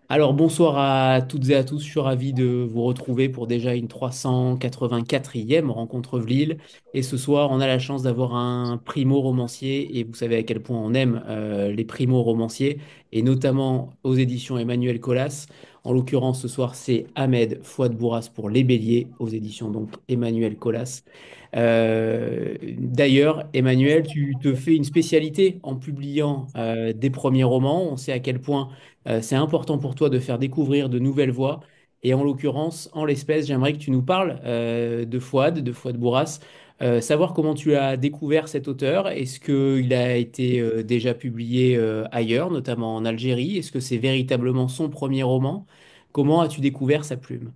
Alors bonsoir à toutes et à tous, je suis ravi de vous retrouver pour déjà une 384e rencontre Vlil. Et ce soir, on a la chance d'avoir un primo-romancier, et vous savez à quel point on aime les primo-romanciers, et notamment aux éditions Emmanuel Colas. En l'occurrence, ce soir, c'est Ahmed Fouad Bourras pour Les Béliers, aux éditions donc Emmanuel Colas. D'ailleurs, Emmanuel, tu te fais une spécialité en publiant des premiers romans. On sait à quel point c'est important pour toi de faire découvrir de nouvelles voix. Et en l'occurrence, en l'espèce, j'aimerais que tu nous parles de Fouad Bourras. Savoir comment tu as découvert cet auteur. Est-ce qu'il a été déjà publié ailleurs, notamment en Algérie? Est-ce que c'est véritablement son premier roman? Comment as-tu découvert sa plume?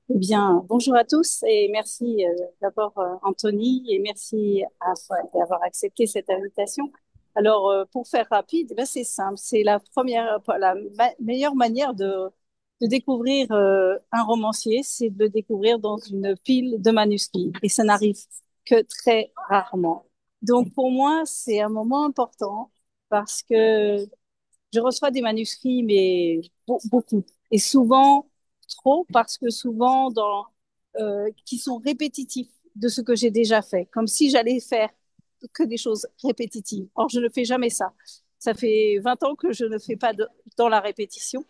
Eh bien, bonjour à tous et merci d'abord Anthony et merci à Fouad d'avoir accepté cette invitation. Alors, pour faire rapide, eh ben, c'est simple, c'est la meilleure manière de découvrir un romancier, c'est de le découvrir dans une pile de manuscrits et ça n'arrive que très rarement. Donc, pour moi, c'est un moment important parce que je reçois des manuscrits, mais beaucoup. Et souvent, trop, parce que souvent, qui sont répétitifs de ce que j'ai déjà fait. Comme si j'allais faire que des choses répétitives. Or, je ne fais jamais ça. Ça fait 20 ans que je ne fais pas dans la répétition.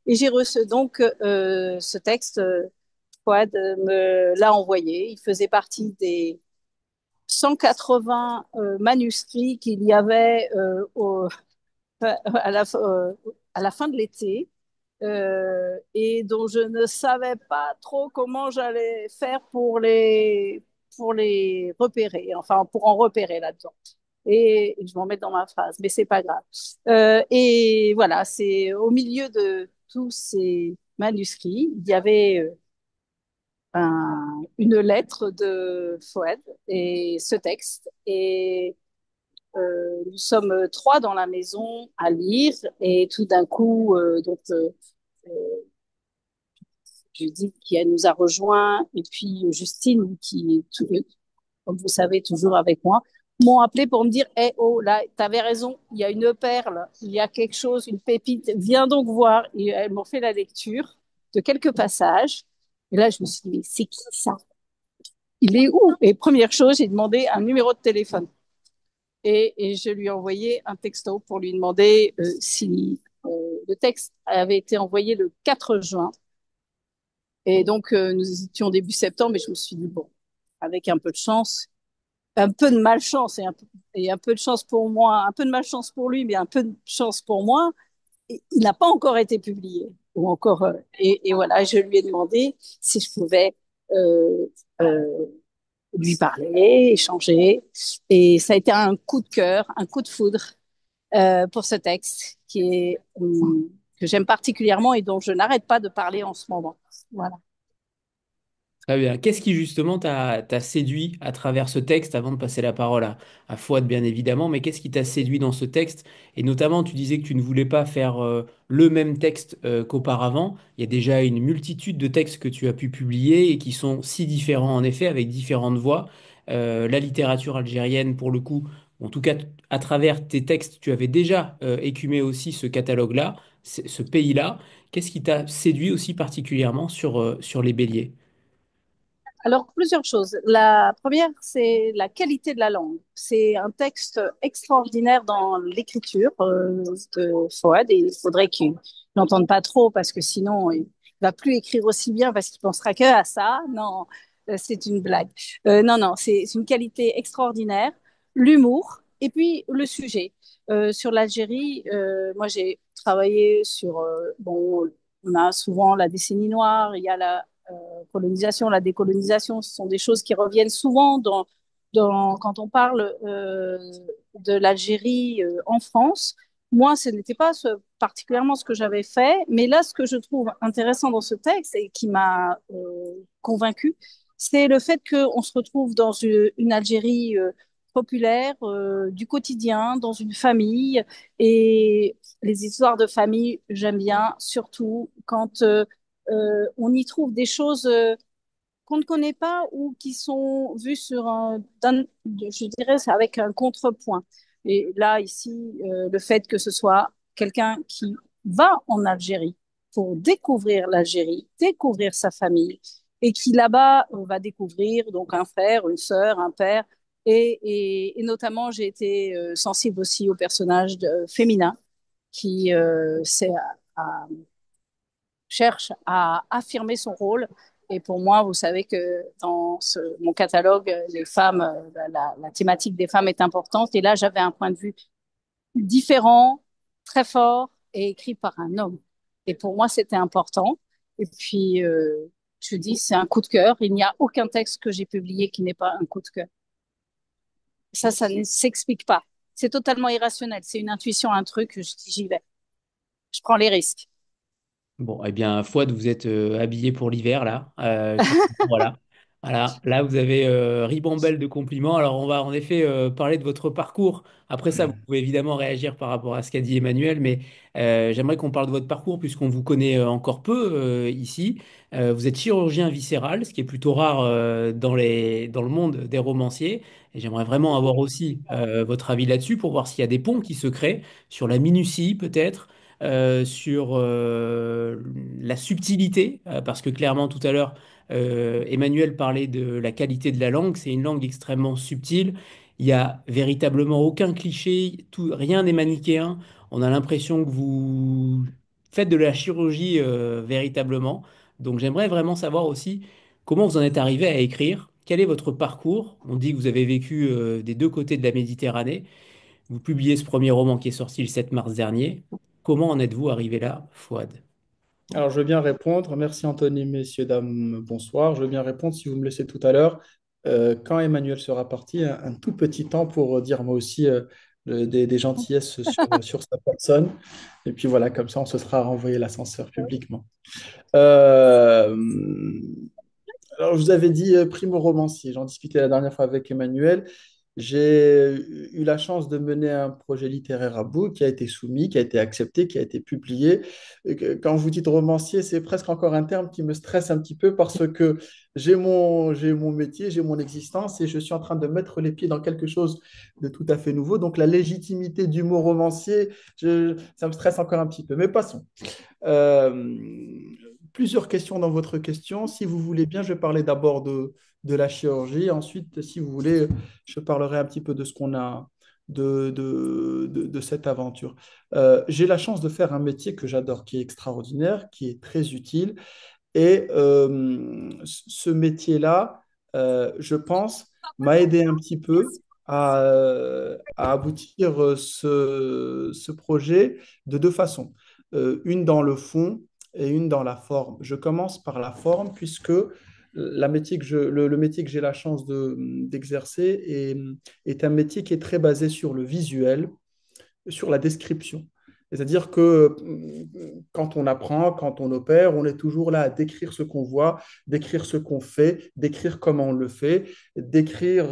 Et j'ai reçu donc ce texte, Fouad me l'a envoyé. Il faisait partie des 180 manuscrits qu'il y avait à la, à la fin de l'été et dont je ne savais pas trop comment j'allais faire pour les repérer, enfin pour en repérer là-dedans. Et je m'en mets dans ma phrase, mais c'est pas grave. Et voilà, c'est au milieu de tous ces manuscrits, il y avait une lettre de Fouad et ce texte. Et nous sommes trois dans la maison à lire et tout d'un coup, euh, Judith qui nous a rejoint et puis Justine qui est, comme vous savez, toujours avec moi, m'ont appelé pour me dire, hey, oh, là, tu avais raison, il y a une perle, il y a quelque chose, une pépite, viens donc voir. Et elles m'ont fait la lecture de quelques passages. Et là, je me suis dit, mais c'est qui ça? Il est où? Et première chose, j'ai demandé un numéro de téléphone. Et je lui ai envoyé un texto pour lui demander si le texte avait été envoyé le 4 juin. Et donc, nous étions début septembre et je me suis dit, bon, avec un peu de chance, un peu de malchance et un peu de chance pour moi, un peu de malchance pour lui, mais un peu de chance pour moi, il n'a pas encore été publié. Ou encore, et voilà, je lui ai demandé si je pouvais euh, euh, lui parler, échanger. Et ça a été un coup de cœur, un coup de foudre pour ce texte que j'aime particulièrement et dont je n'arrête pas de parler en ce moment. Voilà. Très bien. Qu'est-ce qui justement t'a séduit à travers ce texte, avant de passer la parole à Fouad, bien évidemment, mais qu'est-ce qui t'a séduit dans ce texte? Et notamment, tu disais que tu ne voulais pas faire le même texte qu'auparavant. Il y a déjà une multitude de textes que tu as pu publier et qui sont si différents, en effet, avec différentes voix. La littérature algérienne, pour le coup, en tout cas, à travers tes textes, tu avais déjà écumé aussi ce catalogue-là, ce pays-là. Qu'est-ce qui t'a séduit aussi particulièrement sur les béliers? Alors, plusieurs choses. La première, c'est la qualité de la langue. C'est un texte extraordinaire dans l'écriture de Fouad et il faudrait qu'il n'entende pas trop parce que sinon, il va plus écrire aussi bien parce qu'il pensera que à ça. Non, c'est une blague. Non, non, c'est une qualité extraordinaire. L'humour et puis le sujet. Sur l'Algérie, moi, j'ai travaillé sur, bon, on a souvent la décennie noire, il y a la colonisation, la décolonisation, ce sont des choses qui reviennent souvent quand on parle de l'Algérie en France. Moi, ce n'était pas particulièrement ce que j'avais fait, mais là, ce que je trouve intéressant dans ce texte et qui m'a convaincu, c'est le fait qu'on se retrouve dans une Algérie populaire, du quotidien, dans une famille. Et les histoires de famille, j'aime bien, surtout quand on y trouve des choses qu'on ne connaît pas ou qui sont vues je dirais, c'est avec un contrepoint. Et là, ici, le fait que ce soit quelqu'un qui va en Algérie pour découvrir l'Algérie, découvrir sa famille, et qui là-bas va découvrir donc un frère, une sœur, un père, et notamment j'ai été sensible aussi au personnage féminin qui cherche à affirmer son rôle. Et pour moi, vous savez que dans mon catalogue, les femmes, la thématique des femmes est importante. Et là, j'avais un point de vue différent, très fort et écrit par un homme. Et pour moi, c'était important. Et puis, je dis, c'est un coup de cœur. Il n'y a aucun texte que j'ai publié qui n'est pas un coup de cœur. Ça ne s'explique pas. C'est totalement irrationnel. C'est une intuition, un truc, je dis, j'y vais. Je prends les risques. Bon, eh bien, Fouad, vous êtes habillé pour l'hiver, là. Voilà. Voilà. Là, vous avez ribambelle de compliments. Alors, on va en effet parler de votre parcours. Après ça, vous pouvez évidemment réagir par rapport à ce qu'a dit Emmanuel, mais j'aimerais qu'on parle de votre parcours puisqu'on vous connaît encore peu ici. Vous êtes chirurgien viscéral, ce qui est plutôt rare dans le monde des romanciers. Et j'aimerais vraiment avoir aussi votre avis là-dessus pour voir s'il y a des ponts qui se créent sur la minutie, peut-être sur la subtilité, parce que clairement tout à l'heure, Emmanuel parlait de la qualité de la langue, c'est une langue extrêmement subtile, il n'y a véritablement aucun cliché, rien n'est manichéen, on a l'impression que vous faites de la chirurgie véritablement, donc j'aimerais vraiment savoir aussi comment vous en êtes arrivé à écrire, quel est votre parcours, on dit que vous avez vécu des deux côtés de la Méditerranée, vous publiez ce premier roman qui est sorti le 7 mars dernier. Comment en êtes-vous arrivé là, Fouad? Alors, je veux bien répondre. Merci Anthony, messieurs, dames, bonsoir. Je veux bien répondre si vous me laissez tout à l'heure, quand Emmanuel sera parti, un tout petit temps pour dire moi aussi des gentillesses sur sa personne. Et puis voilà, comme ça, on se sera renvoyé l'ascenseur publiquement. Euh, alors, je vous avais dit primo-romancier. J'en discutais la dernière fois avec Emmanuel. J'ai eu la chance de mener un projet littéraire à bout qui a été soumis, qui a été accepté, qui a été publié. Quand vous dites romancier, c'est presque encore un terme qui me stresse un petit peu parce que j'ai mon métier, j'ai mon existence et je suis en train de mettre les pieds dans quelque chose de tout à fait nouveau. Donc la légitimité du mot romancier, ça me stresse encore un petit peu. Mais passons. Euh, Plusieurs questions dans votre question. Si vous voulez bien, je vais parler d'abord de la chirurgie. Ensuite, si vous voulez, je parlerai un petit peu de ce qu'on a de cette aventure. J'ai la chance de faire un métier que j'adore, qui est extraordinaire, qui est très utile. Et ce métier-là, je pense, m'a aidé un petit peu à aboutir ce projet de deux façons. Une dans le fond et une dans la forme. Je commence par la forme puisque le métier que j'ai la chance d'exercer est un métier qui est très basé sur le visuel, sur la description. C'est-à-dire que quand on apprend, quand on opère, on est toujours là à décrire ce qu'on voit, décrire ce qu'on fait, décrire comment on le fait, décrire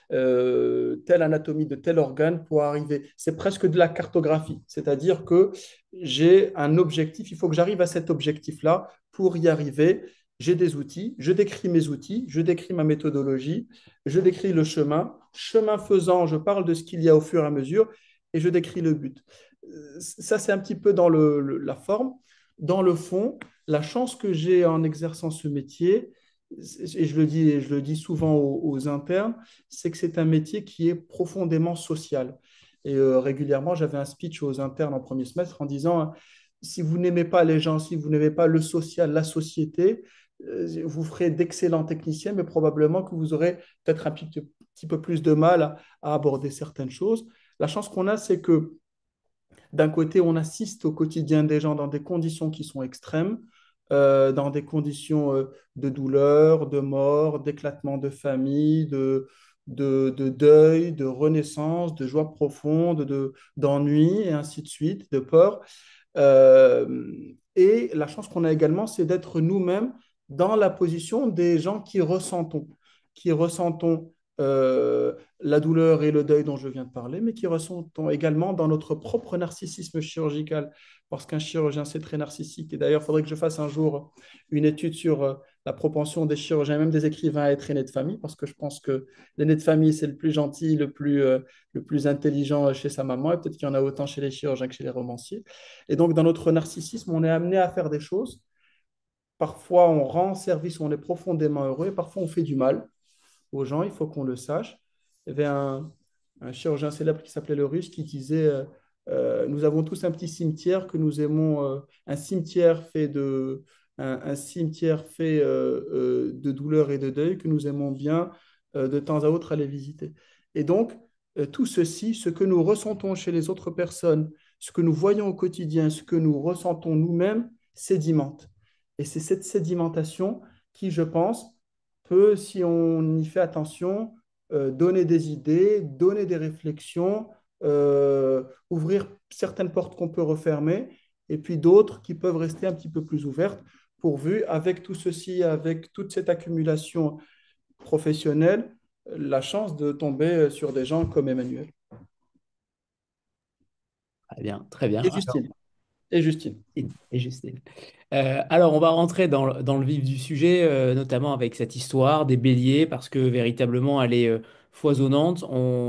telle anatomie de tel organe pour arriver. C'est presque de la cartographie. C'est-à-dire que j'ai un objectif, il faut que j'arrive à cet objectif-là. Pour y arriver, j'ai des outils, je décris mes outils, je décris ma méthodologie, je décris le chemin. Chemin faisant, je parle de ce qu'il y a au fur et à mesure et je décris le but. Ça, c'est un petit peu dans la forme. Dans le fond, la chance que j'ai en exerçant ce métier, et je le dis souvent aux internes, c'est que c'est un métier qui est profondément social. Et régulièrement, j'avais un speech aux internes en premier semestre en disant, si vous n'aimez pas les gens, si vous n'aimez pas le social, la société, vous ferez d'excellents techniciens, mais probablement que vous aurez peut-être un petit peu plus de mal à aborder certaines choses. La chance qu'on a, c'est que d'un côté, on assiste au quotidien des gens dans des conditions qui sont extrêmes, dans des conditions de douleur, de mort, d'éclatement de famille, de deuil, de renaissance, de joie profonde, d'ennui, et ainsi de suite, de peur. Euh, et la chance qu'on a également, c'est d'être nous-mêmes dans la position des gens qui ressentons la douleur et le deuil dont je viens de parler, mais qui ressentons également dans notre propre narcissisme chirurgical, parce qu'un chirurgien, c'est très narcissique. Et d'ailleurs, il faudrait que je fasse un jour une étude sur la propension des chirurgiens, même des écrivains, à être aînés de famille, parce que je pense que l'aîné de famille, c'est le plus gentil, le plus intelligent chez sa maman, et peut-être qu'il y en a autant chez les chirurgiens que chez les romanciers. Et donc, dans notre narcissisme, on est amené à faire des choses. Parfois, on rend service, on est profondément heureux, et parfois, on fait du mal aux gens, il faut qu'on le sache. Il y avait un chirurgien célèbre qui s'appelait le Russe qui disait nous avons tous un petit cimetière que nous aimons, un cimetière fait un cimetière fait de douleur et de deuil que nous aimons bien de temps à autre aller visiter. Et donc, tout ceci, ce que nous ressentons chez les autres personnes, ce que nous voyons au quotidien, ce que nous ressentons nous-mêmes, sédimente. Et c'est cette sédimentation qui, je pense, peut, si on y fait attention, donner des idées, donner des réflexions, ouvrir certaines portes qu'on peut refermer, et puis d'autres qui peuvent rester un petit peu plus ouvertes, pourvu, avec tout ceci, avec toute cette accumulation professionnelle, la chance de tomber sur des gens comme Emmanuel. Très bien, très bien. Et Justine. Et Justine. Et Justine. Alors, on va rentrer dans le vif du sujet, notamment avec cette histoire des béliers, parce que véritablement, elle est foisonnante.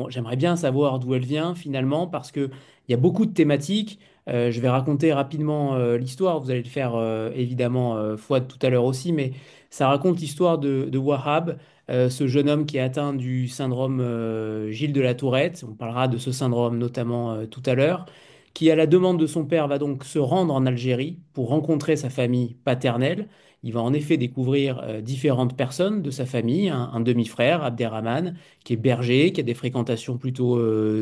J'aimerais bien savoir d'où elle vient finalement, parce qu'il y a beaucoup de thématiques. Je vais raconter rapidement l'histoire. Vous allez le faire évidemment, Fouad, tout à l'heure aussi, mais ça raconte l'histoire de Wahab, ce jeune homme qui est atteint du syndrome Gilles de la Tourette. On parlera de ce syndrome notamment tout à l'heure, qui, à la demande de son père, va donc se rendre en Algérie pour rencontrer sa famille paternelle. Il va en effet découvrir différentes personnes de sa famille, un demi-frère, Abderrahman, qui est berger, qui a des fréquentations plutôt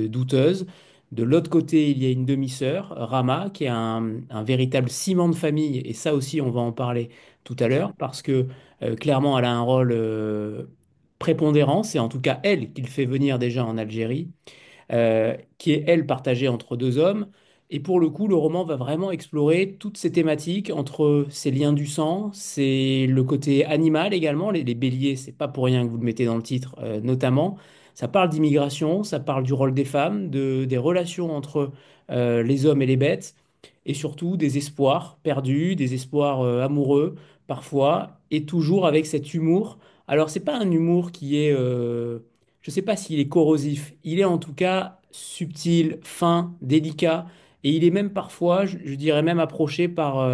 douteuses. De l'autre côté, il y a une demi-sœur, Rama, qui est un véritable ciment de famille, et ça aussi, on va en parler tout à l'heure, parce que clairement, elle a un rôle prépondérant, c'est en tout cas elle qui le fait venir déjà en Algérie, qui est, elle, partagée entre deux hommes. Et pour le coup, le roman va vraiment explorer toutes ces thématiques entre ces liens du sang, c'est le côté animal également, les béliers, c'est pas pour rien que vous le mettez dans le titre, notamment. Ça parle d'immigration, ça parle du rôle des femmes, des relations entre les hommes et les bêtes, et surtout des espoirs perdus, des espoirs amoureux parfois, et toujours avec cet humour. Alors, c'est pas un humour qui est, je sais pas s'il est corrosif, il est en tout cas subtil, fin, délicat, et il est même parfois, je dirais même approché par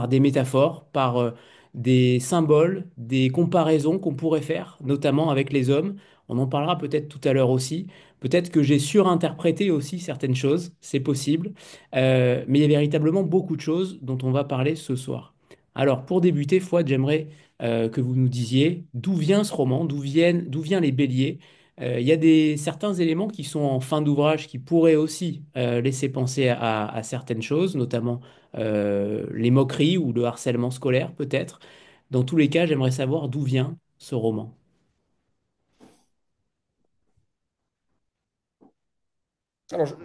des métaphores, par des symboles, des comparaisons qu'on pourrait faire, notamment avec les hommes. On en parlera peut-être tout à l'heure aussi. Peut-être que j'ai surinterprété aussi certaines choses, c'est possible. Mais il y a véritablement beaucoup de choses dont on va parler ce soir. Alors, pour débuter, Fouad, j'aimerais que vous nous disiez d'où vient ce roman, d'où viennent les béliers. Il y a certains éléments qui sont en fin d'ouvrage qui pourraient aussi laisser penser à certaines choses, notamment les moqueries ou le harcèlement scolaire, peut-être. Dans tous les cas, j'aimerais savoir d'où vient ce roman. Alors,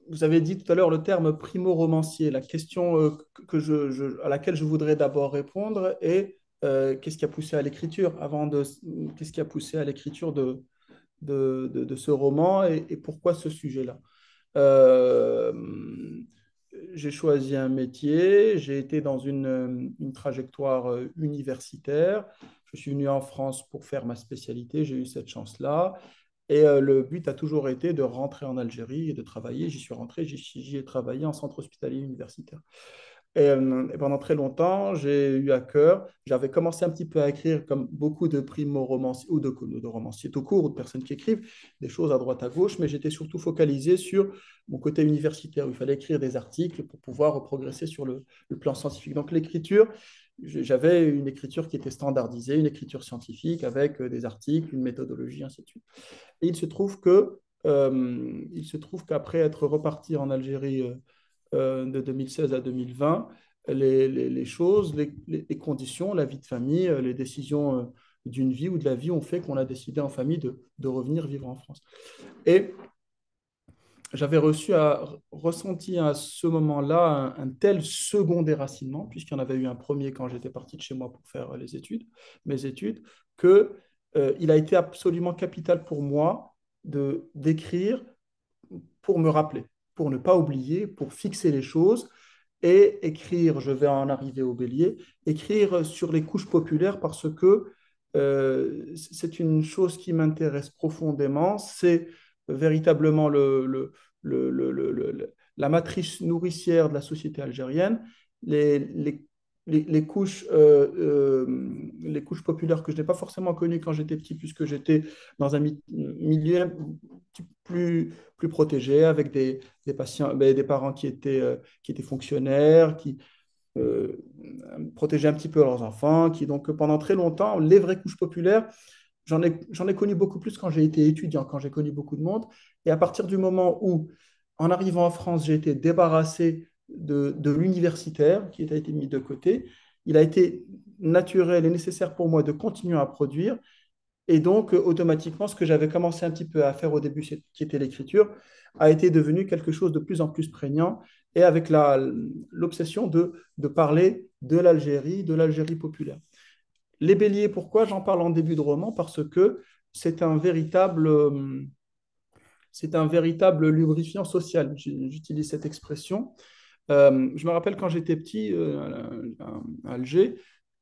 vous avez dit tout à l'heure le terme primo-romancier. La question à laquelle je voudrais d'abord répondre est qu'est-ce qui a poussé à l'écriture qu'est-ce qui a poussé à l'écriture de ce roman et pourquoi ce sujet-là? Euh, j'ai choisi un métier, j'ai été dans une trajectoire universitaire. Je suis venu en France pour faire ma spécialité, j'ai eu cette chance-là. Et le but a toujours été de rentrer en Algérie et de travailler. J'y suis rentré, j'y ai travaillé en centre hospitalier universitaire. Et pendant très longtemps, j'ai eu à cœur, j'avais commencé un petit peu à écrire comme beaucoup de primo-romanciers ou de romanciers tout court ou de personnes qui écrivent des choses à droite à gauche, mais j'étais surtout focalisé sur mon côté universitaire où il fallait écrire des articles pour pouvoir progresser sur le plan scientifique. Donc l'écriture, j'avais une écriture qui était standardisée, une écriture scientifique avec des articles, une méthodologie, ainsi de suite. Et il se trouve qu'après être reparti en Algérie de 2016 à 2020, les choses, les conditions, la vie de famille, les décisions d'une vie ou de la vie ont fait qu'on a décidé en famille de revenir vivre en France. Et j'avais ressenti à ce moment-là un tel second déracinement, puisqu'il y en avait eu un premier quand j'étais parti de chez moi pour faire mes études, que il a été absolument capital pour moi d'écrire pour me rappeler, pour ne pas oublier, pour fixer les choses et écrire, je vais en arriver au bélier, écrire sur les couches populaires parce que c'est une chose qui m'intéresse profondément. C'est véritablement la matrice nourricière de la société algérienne. Les, les, les couches populaires que je n'ai pas forcément connues quand j'étais petit, puisque j'étais dans un milieu un petit plus protégé, avec des patients, ben, des parents qui étaient fonctionnaires, qui euh, protégeaient un petit peu leurs enfants, qui donc pendant très longtemps, les vraies couches populaires, j'en ai connu beaucoup plus quand j'ai été étudiant, quand j'ai connu beaucoup de monde. Et à partir du moment où, en arrivant en France, j'ai été débarrassé de l'universitaire qui a été mis de côté, il a été naturel et nécessaire pour moi de continuer à produire. Et donc, automatiquement, ce que j'avais commencé un petit peu à faire au début, qui était l'écriture, a été devenu quelque chose de plus en plus prégnant et avec l'obsession de parler de l'Algérie populaire. Les béliers, pourquoi j'en parle en début de roman? Parce que c'est un véritable, euh, c'est un véritable lubrifiant social. J'utilise cette expression. Je me rappelle quand j'étais petit à Alger,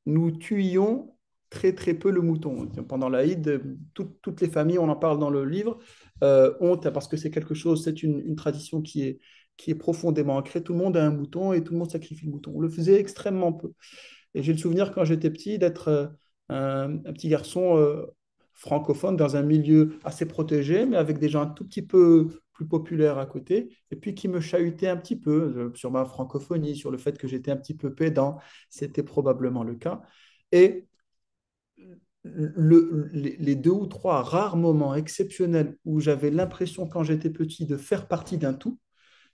nous tuions très très peu le mouton. Pendant l'Aïd, toutes les familles, on en parle dans le livre, ont, parce que c'est quelque chose, c'est une tradition qui est profondément ancrée. Tout le monde a un mouton et tout le monde sacrifie le mouton. On le faisait extrêmement peu. Et j'ai le souvenir quand j'étais petit d'être un petit garçon francophone dans un milieu assez protégé, mais avec des gens un tout petit peu plus populaires à côté, et puis qui me chahutaient un petit peu sur ma francophonie, sur le fait que j'étais un petit peu pédant. C'était probablement le cas. Et les deux ou trois rares moments exceptionnels où j'avais l'impression, quand j'étais petit, de faire partie d'un tout,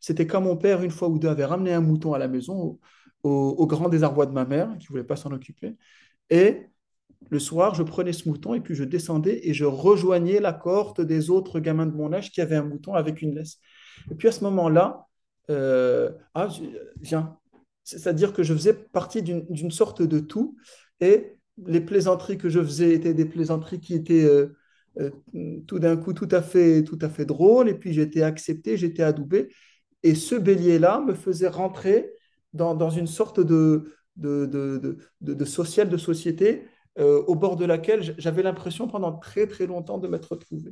c'était quand mon père, une fois ou deux, avait ramené un mouton à la maison au grand désarroi de ma mère, qui ne voulait pas s'en occuper. Et le soir, je prenais ce mouton et puis je descendais et je rejoignais la cohorte des autres gamins de mon âge qui avaient un mouton avec une laisse. Et puis à ce moment-là, viens, c'est-à-dire que je faisais partie d'une sorte de tout et les plaisanteries que je faisais étaient des plaisanteries qui étaient euh, tout d'un coup tout à fait drôles et puis j'étais accepté, j'étais adoubé et ce bélier-là me faisait rentrer dans une sorte de social, de société au bord de laquelle j'avais l'impression pendant très très longtemps de m'être trouvé.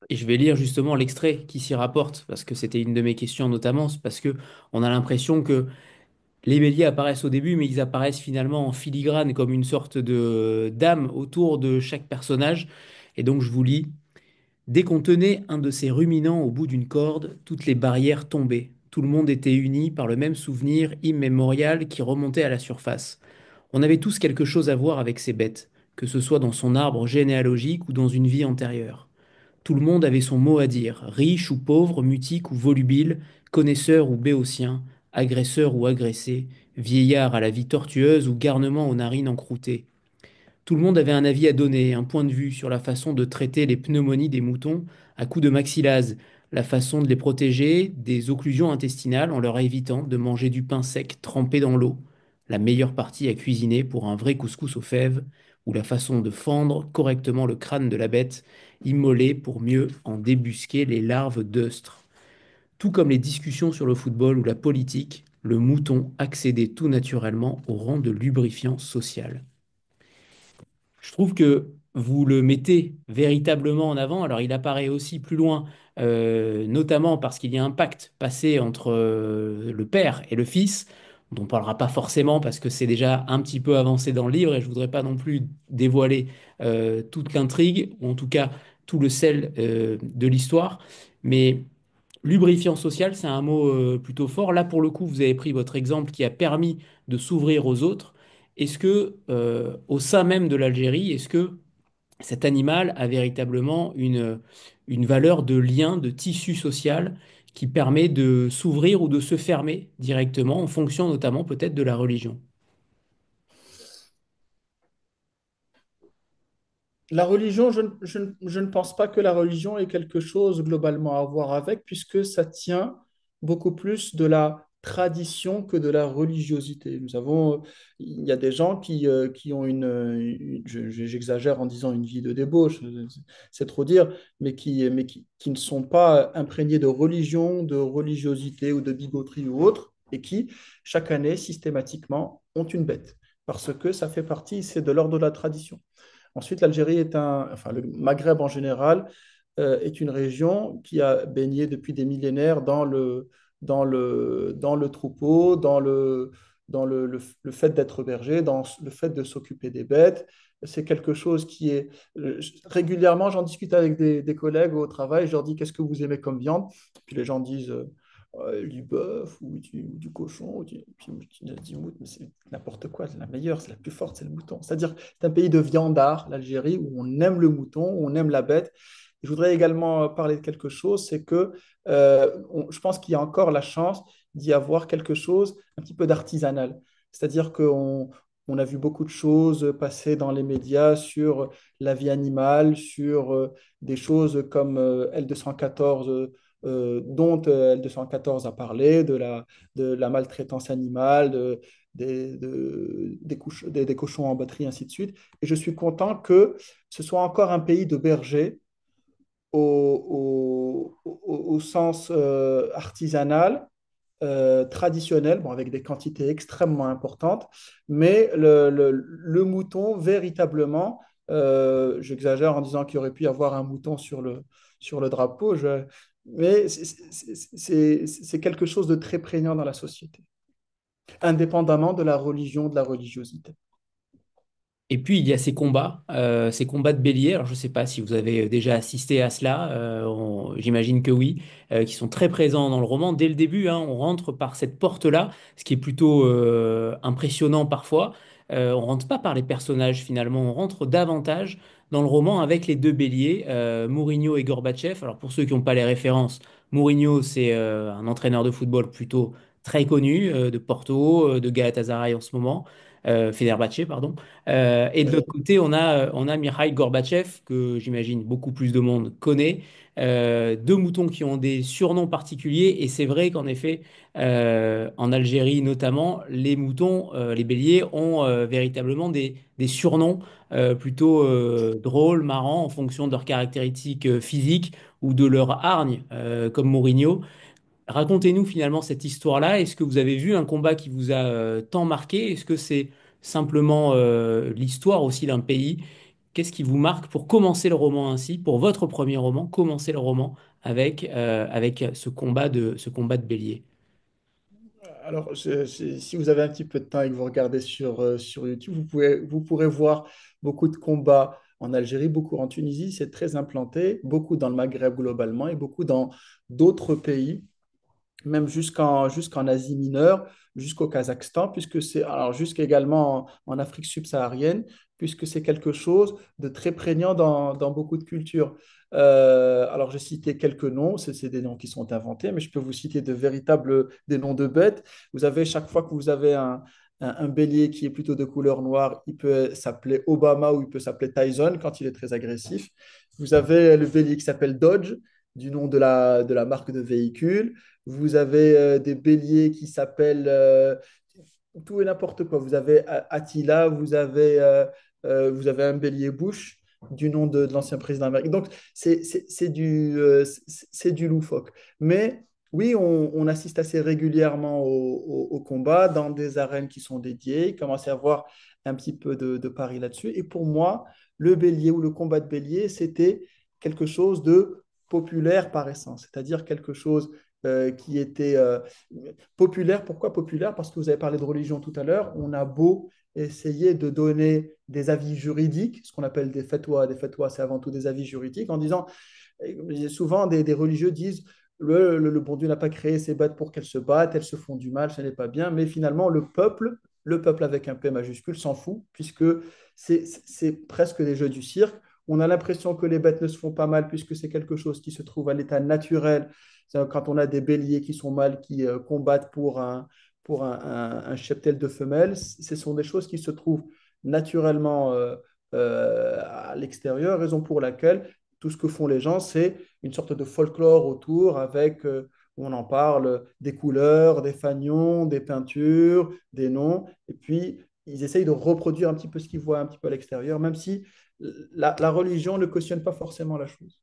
Et je vais lire justement l'extrait qui s'y rapporte, parce que c'était une de mes questions notamment, c'est parce que on a l'impression que les béliers apparaissent au début, mais ils apparaissent finalement en filigrane comme une sorte de dame autour de chaque personnage. Et donc je vous lis. Dès qu'on tenait un de ces ruminants au bout d'une corde, toutes les barrières tombaient. Tout le monde était uni par le même souvenir immémorial qui remontait à la surface. On avait tous quelque chose à voir avec ces bêtes, que ce soit dans son arbre généalogique ou dans une vie antérieure. Tout le monde avait son mot à dire, riche ou pauvre, mutique ou volubile, connaisseur ou béotien, agresseur ou agressé, vieillard à la vie tortueuse ou garnement aux narines encroûtées. Tout le monde avait un avis à donner, un point de vue sur la façon de traiter les pneumonies des moutons à coups de maxillase, la façon de les protéger des occlusions intestinales en leur évitant de manger du pain sec trempé dans l'eau, la meilleure partie à cuisiner pour un vrai couscous aux fèves, ou la façon de fendre correctement le crâne de la bête, immolée pour mieux en débusquer les larves d'œstre. Tout comme les discussions sur le football ou la politique, le mouton accédait tout naturellement au rang de lubrifiant social. Je trouve que vous le mettez véritablement en avant. Alors, il apparaît aussi plus loin, notamment parce qu'il y a un pacte passé entre le père et le fils, dont on ne parlera pas forcément parce que c'est déjà un petit peu avancé dans le livre et je ne voudrais pas non plus dévoiler toute l'intrigue, ou en tout cas tout le sel de l'histoire. Mais lubrifiant social, c'est un mot plutôt fort. Là, pour le coup, vous avez pris votre exemple qui a permis de s'ouvrir aux autres. Est-ce que, au sein même de l'Algérie, est-ce que cet animal a véritablement une valeur de lien, de tissu social qui permet de s'ouvrir ou de se fermer directement en fonction notamment peut-être de la religion? La religion, je ne pense pas que la religion ait quelque chose globalement à voir avec, puisque ça tient beaucoup plus de la tradition que de la religiosité. Il y a des gens qui ont j'exagère en disant une vie de débauche, c'est trop dire, mais qui ne sont pas imprégnés de religion, de religiosité ou de bigoterie ou autre. et qui, chaque année, systématiquement, ont une bête, parce que ça fait partie, c'est de l'ordre de la tradition. Ensuite, l'Algérie est enfin, le Maghreb en général est une région qui a baigné depuis des millénaires dans le troupeau, le fait d'être berger, dans le fait de s'occuper des bêtes. C'est quelque chose qui est... Régulièrement, j'en discute avec des collègues au travail, je leur dis, qu'est-ce que vous aimez comme viande? Puis les gens disent, du bœuf ou du cochon, du mouton, mais c'est n'importe quoi, c'est la meilleure, c'est la plus forte, c'est le mouton. C'est-à-dire que c'est un pays de viandard, l'Algérie, où on aime le mouton, où on aime la bête. Je voudrais également parler de quelque chose, c'est que je pense qu'il y a encore la chance d'y avoir quelque chose un petit peu d'artisanal. C'est-à-dire qu'on a vu beaucoup de choses passer dans les médias sur la vie animale, sur des choses comme L214, dont L214 a parlé, de la maltraitance animale, des cochons en batterie, ainsi de suite. Et je suis content que ce soit encore un pays de bergers au sens artisanal, traditionnel, bon, avec des quantités extrêmement importantes, mais le mouton, véritablement, j'exagère en disant qu'il aurait pu y avoir un mouton sur le drapeau, mais c'est quelque chose de très prégnant dans la société, indépendamment de la religion, de la religiosité. Et puis, il y a ces combats de bélier. Alors, je ne sais pas si vous avez déjà assisté à cela, j'imagine que oui, qui sont très présents dans le roman. Dès le début, hein, on rentre par cette porte-là, ce qui est plutôt impressionnant parfois. On rentre pas par les personnages finalement, on rentre davantage dans le roman avec les deux béliers, Mourinho et Gorbatchev. Alors, pour ceux qui n'ont pas les références, Mourinho, c'est un entraîneur de football plutôt très connu, de Porto, de Galatasaray en ce moment, Fenerbahçe, pardon. Et de l'autre côté, on a Mikhail Gorbatchev, que j'imagine beaucoup plus de monde connaît. Deux moutons qui ont des surnoms particuliers. Et c'est vrai qu'en effet, en Algérie notamment, les moutons, les béliers, ont véritablement des surnoms plutôt drôles, marrants, en fonction de leurs caractéristiques physiques ou de leur hargne, comme Mourinho. Racontez-nous finalement cette histoire-là. Est-ce que vous avez vu un combat qui vous a tant marqué? Est-ce que c'est simplement l'histoire aussi d'un pays? Qu'est-ce qui vous marque pour commencer le roman ainsi, pour votre premier roman, commencer le roman avec ce combat de bélier? Alors, si vous avez un petit peu de temps et que vous regardez sur YouTube, vous pourrez voir beaucoup de combats en Algérie, beaucoup en Tunisie, c'est très implanté, beaucoup dans le Maghreb globalement et beaucoup dans d'autres pays même jusqu'en Asie mineure, jusqu'au Kazakhstan, puisque c'est, alors jusqu'également en Afrique subsaharienne, puisque c'est quelque chose de très prégnant dans beaucoup de cultures. Alors, j'ai cité quelques noms, c'est des noms qui sont inventés, mais je peux vous citer des noms de bêtes. Vous avez, chaque fois que vous avez un bélier qui est plutôt de couleur noire, il peut s'appeler Obama ou il peut s'appeler Tyson quand il est très agressif. Vous avez le bélier qui s'appelle Dodge, du nom de la marque de véhicule. Vous avez des béliers qui s'appellent tout et n'importe quoi. Vous avez Attila, vous avez un bélier Bush du nom de l'ancien président américain. Donc, c'est du loufoque. Mais oui, on assiste assez régulièrement au combat dans des arènes qui sont dédiées. Il commence à y avoir un petit peu de paris là-dessus. Et pour moi, le bélier ou le combat de bélier, c'était quelque chose de populaire par essence, c'est-à-dire quelque chose qui était populaire. Pourquoi populaire? Parce que vous avez parlé de religion tout à l'heure. On a beau essayer de donner des avis juridiques, ce qu'on appelle des fatwas. Des fatwas, c'est avant tout des avis juridiques, en disant, souvent des religieux disent, le bon Dieu n'a pas créé ces bêtes pour qu'elles se battent, elles se font du mal, ce n'est pas bien, mais finalement, le peuple avec un P majuscule s'en fout, puisque c'est presque des jeux du cirque. On a l'impression que les bêtes ne se font pas mal, puisque c'est quelque chose qui se trouve à l'état naturel. Quand on a des béliers qui sont mâles, qui combattent pour un cheptel de femelles, ce sont des choses qui se trouvent naturellement à l'extérieur, raison pour laquelle tout ce que font les gens, c'est une sorte de folklore autour avec, on en parle, des couleurs, des fanions, des peintures, des noms, et puis ils essayent de reproduire un petit peu ce qu'ils voient un petit peu à l'extérieur, même si la religion ne cautionne pas forcément la chose.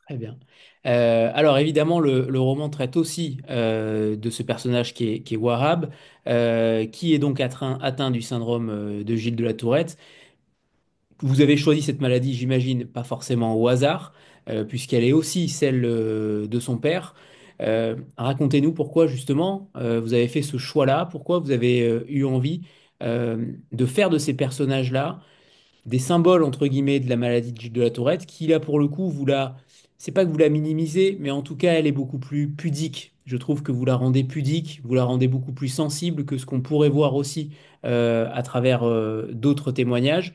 Très bien. Alors évidemment, le roman traite aussi de ce personnage qui est Wahab, qui est donc atteint du syndrome de Gilles de la Tourette. Vous avez choisi cette maladie, j'imagine, pas forcément au hasard, puisqu'elle est aussi celle de son père. Racontez-nous pourquoi justement vous avez fait ce choix-là, pourquoi vous avez eu envie de faire de ces personnages-là des symboles entre guillemets de la maladie de Gilles de la Tourette, qui là pour le coup c'est pas que vous la minimisez, mais en tout cas elle est beaucoup plus pudique. Je trouve que vous la rendez pudique, vous la rendez beaucoup plus sensible que ce qu'on pourrait voir aussi à travers d'autres témoignages.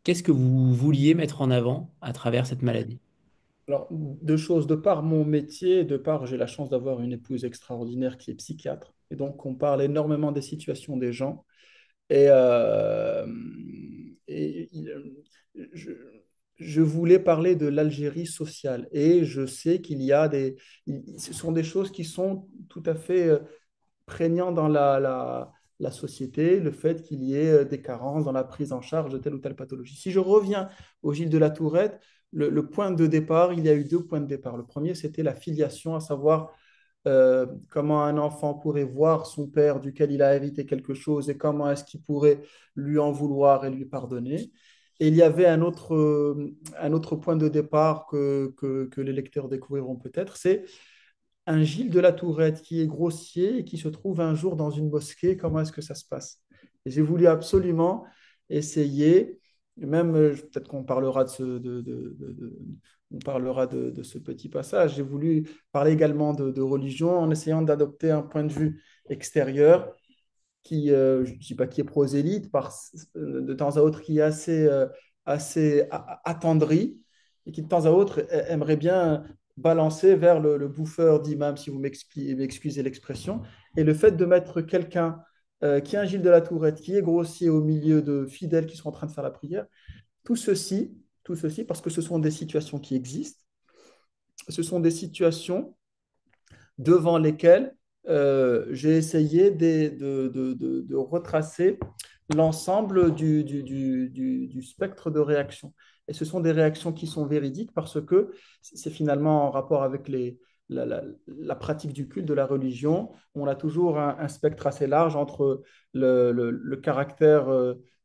Qu'est-ce que vous vouliez mettre en avant à travers cette maladie? Alors, deux choses. De par mon métier, de par j'ai la chance d'avoir une épouse extraordinaire qui est psychiatre. Et donc, on parle énormément des situations des gens. Et, je, je voulais parler de l'Algérie sociale. Et je sais qu'il y a ce sont des choses qui sont tout à fait prégnant dans la société, le fait qu'il y ait des carences dans la prise en charge de telle ou telle pathologie. Si je reviens au Gilles de la Tourette, le point de départ, il y a eu deux points de départ. Le premier, c'était la filiation, à savoir comment un enfant pourrait voir son père duquel il a hérité quelque chose et comment est-ce qu'il pourrait lui en vouloir et lui pardonner. Et il y avait un autre point de départ que les lecteurs découvriront peut-être, c'est un Gilles de la Tourette qui est grossier et qui se trouve un jour dans une mosquée, comment est-ce que ça se passe? Et j'ai voulu absolument essayer, même peut-être qu'on parlera on parlera de ce petit passage, j'ai voulu parler également de religion en essayant d'adopter un point de vue extérieur qui, je ne dis pas qui est prosélyte, de temps à autre qui est assez attendri et qui de temps à autre aimerait bien balancer vers le bouffeur d'imam, si vous m'excusez l'expression. Et le fait de mettre quelqu'un qui est un Gilles de la Tourette, qui est grossier au milieu de fidèles qui sont en train de faire la prière, tout ceci, tout ceci parce que ce sont des situations qui existent, ce sont des situations devant lesquelles j'ai essayé de retracer l'ensemble du spectre de réactions. Et ce sont des réactions qui sont véridiques parce que c'est finalement en rapport avec la pratique du culte, de la religion. On a toujours un spectre assez large entre le caractère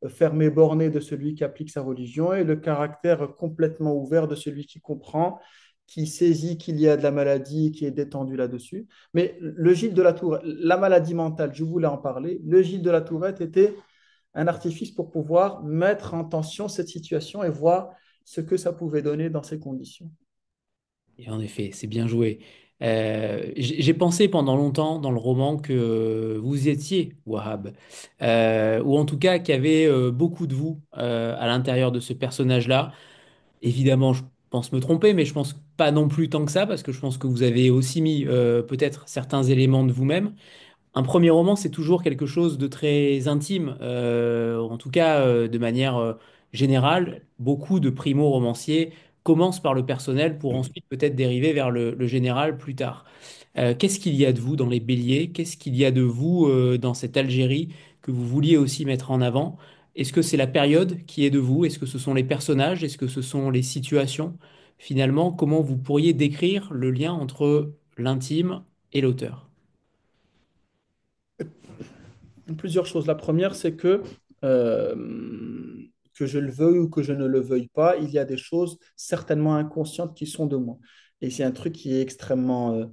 fermé, borné de celui qui applique sa religion et le caractère complètement ouvert de celui qui comprend, qui saisit qu'il y a de la maladie, qui est détendu là-dessus. Mais le Gilles de la Tourette, la maladie mentale, je voulais en parler, le Gilles de la Tourette était un artifice pour pouvoir mettre en tension cette situation et voir ce que ça pouvait donner dans ces conditions. Et en effet, c'est bien joué. J'ai pensé pendant longtemps dans le roman que vous étiez Wahab, ou en tout cas qu'il y avait beaucoup de vous à l'intérieur de ce personnage-là. Évidemment, je pense me tromper, mais je pense pas non plus tant que ça, parce que je pense que vous avez aussi mis peut-être certains éléments de vous-même. Un premier roman, c'est toujours quelque chose de très intime, en tout cas de manière générale. Beaucoup de primo-romanciers commencent par le personnel pour ensuite peut-être dériver vers le général plus tard. Qu'est-ce qu'il y a de vous dans Les Béliers? Qu'est-ce qu'il y a de vous dans cette Algérie que vous vouliez aussi mettre en avant? Est-ce que c'est la période qui est de vous? Est-ce que ce sont les personnages? Est-ce que ce sont les situations? Finalement, comment vous pourriez décrire le lien entre l'intime et l'auteur? Plusieurs choses. La première, c'est que je le veuille ou que je ne le veuille pas, il y a des choses certainement inconscientes qui sont de moi. Et c'est un truc qui est extrêmement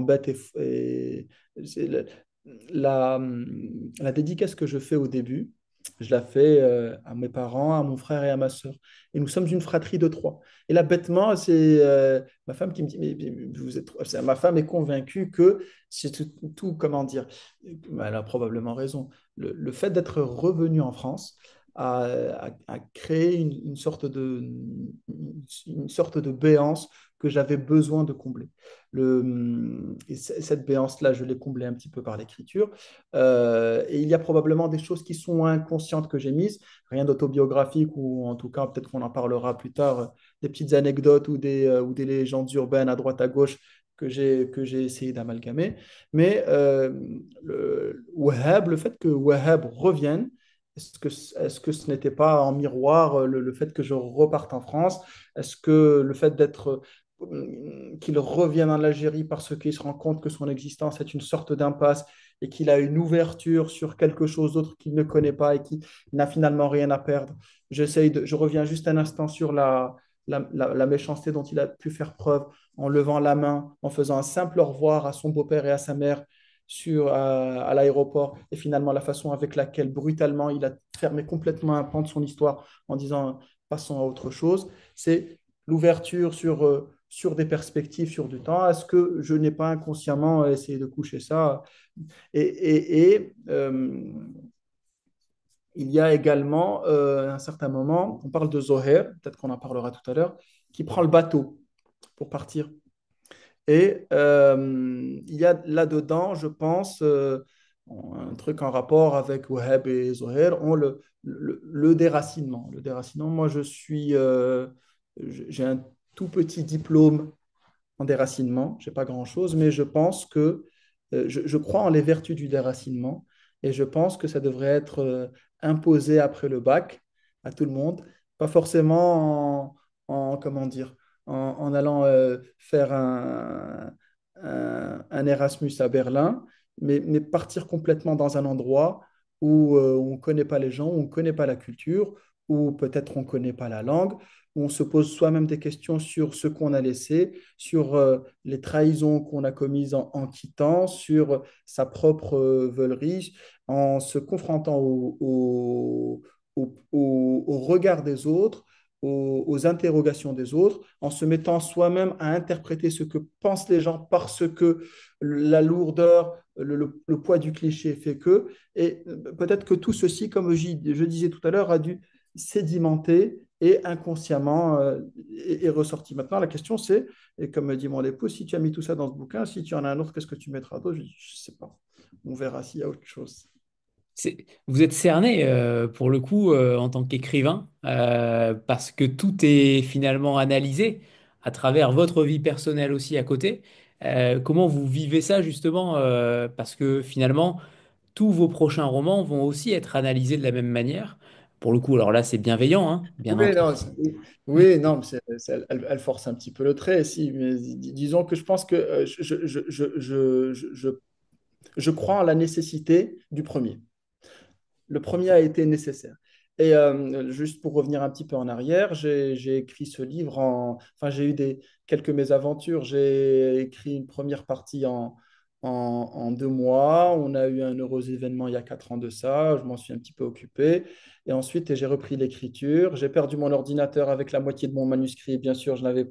bête. C'est la, la dédicace que je fais au début, je la fais à mes parents, à mon frère et à ma sœur. Et nous sommes une fratrie de trois. Et là, bêtement, c'est ma femme qui me dit, mais ma femme est convaincue que c'est comment dire, elle a probablement raison. Le fait d'être revenu en France a créé une sorte de béance que j'avais besoin de combler. Cette béance-là, je l'ai comblée un petit peu par l'écriture. Et il y a probablement des choses qui sont inconscientes que j'ai mises, rien d'autobiographique, ou en tout cas, peut-être qu'on en parlera plus tard, des petites anecdotes ou des légendes urbaines à droite à gauche que j'ai essayé d'amalgamer. Mais le fait que Wahab revienne est-ce que ce n'était pas en miroir le fait que je reparte en France? Est-ce que le fait qu'il revienne en Algérie parce qu'il se rend compte que son existence est une sorte d'impasse et qu'il a une ouverture sur quelque chose d'autre qu'il ne connaît pas et qui n'a finalement rien à perdre? Je reviens juste un instant sur la méchanceté dont il a pu faire preuve en levant la main, en faisant un simple au revoir à son beau-père et à sa mère à l'aéroport, et finalement la façon avec laquelle brutalement il a fermé complètement un pan de son histoire en disant passons à autre chose. C'est l'ouverture sur des perspectives, sur du temps. Est-ce que je n'ai pas inconsciemment essayé de coucher ça? Il y a également, à un certain moment, on parle de Zoher, peut-être qu'on en parlera tout à l'heure, qui prend le bateau pour partir. Et il y a là-dedans, je pense, un truc en rapport avec Wahab et Zoher, ont le déracinement. Le déracinement, moi, j'ai un tout petit diplôme en déracinement, je n'ai pas grand-chose, mais je pense que je crois en les vertus du déracinement et je pense que ça devrait être imposé après le bac à tout le monde, pas forcément comment dire, en allant faire un Erasmus à Berlin, mais partir complètement dans un endroit où on ne connaît pas les gens, où on ne connaît pas la culture, où peut-être on ne connaît pas la langue, où on se pose soi-même des questions sur ce qu'on a laissé, sur les trahisons qu'on a commises en quittant, sur sa propre veulerie, en se confrontant au regard des autres, aux interrogations des autres, en se mettant soi-même à interpréter ce que pensent les gens parce que la lourdeur, le poids du cliché fait que, et peut-être que tout ceci, comme je disais tout à l'heure, a dû sédimenter et inconsciemment est ressorti. Maintenant, la question c'est, et comme me dit mon époux, si tu as mis tout ça dans ce bouquin, si tu en as un autre, qu'est-ce que tu mettras d'autre? Je dis, je ne sais pas. On verra s'il y a autre chose. Vous êtes cerné pour le coup en tant qu'écrivain parce que tout est finalement analysé à travers votre vie personnelle aussi à côté. Comment vous vivez ça justement parce que finalement tous vos prochains romans vont aussi être analysés de la même manière. Pour le coup, alors là c'est bienveillant, hein, bien Oui, entendu. non, oui, non, mais elle force un petit peu le trait, si, mais disons que je pense que je crois en la nécessité du premier. Le premier a été nécessaire. Et juste pour revenir un petit peu en arrière, j'ai écrit ce livre Enfin, j'ai eu quelques mésaventures. J'ai écrit une première partie en 2 mois. On a eu un heureux événement il y a 4 ans de ça. Je m'en suis un petit peu occupé. Et ensuite, j'ai repris l'écriture. J'ai perdu mon ordinateur avec la moitié de mon manuscrit. Bien sûr, je n'avais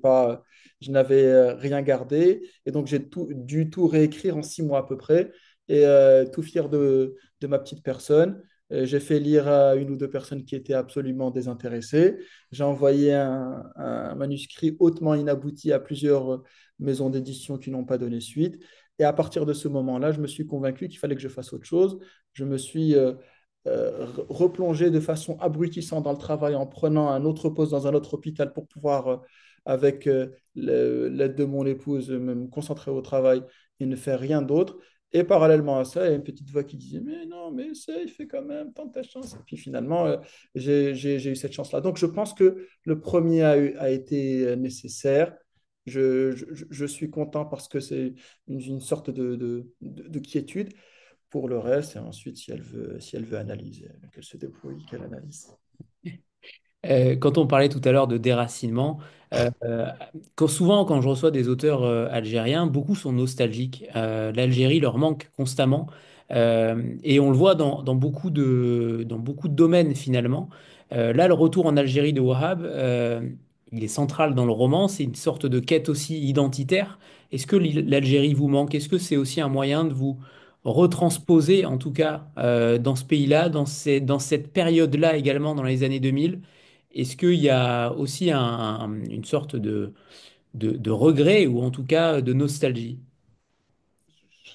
rien gardé. Et donc, j'ai dû tout réécrire en 6 mois à peu près. Et tout fier de ma petite personne. J'ai fait lire à une ou deux personnes qui étaient absolument désintéressées. J'ai envoyé un manuscrit hautement inabouti à plusieurs maisons d'édition qui n'ont pas donné suite. Et à partir de ce moment-là, je me suis convaincu qu'il fallait que je fasse autre chose. Je me suis replongé de façon abrutissante dans le travail en prenant un autre poste dans un autre hôpital pour pouvoir, avec l'aide de mon épouse, me concentrer au travail et ne faire rien d'autre. Et parallèlement à ça, il y a une petite voix qui disait, mais non, mais il fait quand même, tente ta chance. Et puis finalement, j'ai eu cette chance-là. Donc je pense que le premier a été nécessaire. Je suis content parce que c'est une sorte de quiétude pour le reste. Et ensuite, si elle veut analyser, qu'elle se débrouille, qu'elle analyse. Quand on parlait tout à l'heure de déracinement, souvent quand je reçois des auteurs algériens, beaucoup sont nostalgiques. L'Algérie leur manque constamment. Et on le voit dans beaucoup de domaines finalement. Là, le retour en Algérie de Wahab, il est central dans le roman. C'est une sorte de quête aussi identitaire. Est-ce que l'Algérie vous manque? Est-ce que c'est aussi un moyen de vous retransposer, en tout cas, dans ce pays-là, dans cette période-là également, dans les années 2000? Est-ce qu'il y a aussi une sorte de regret ou en tout cas de nostalgie?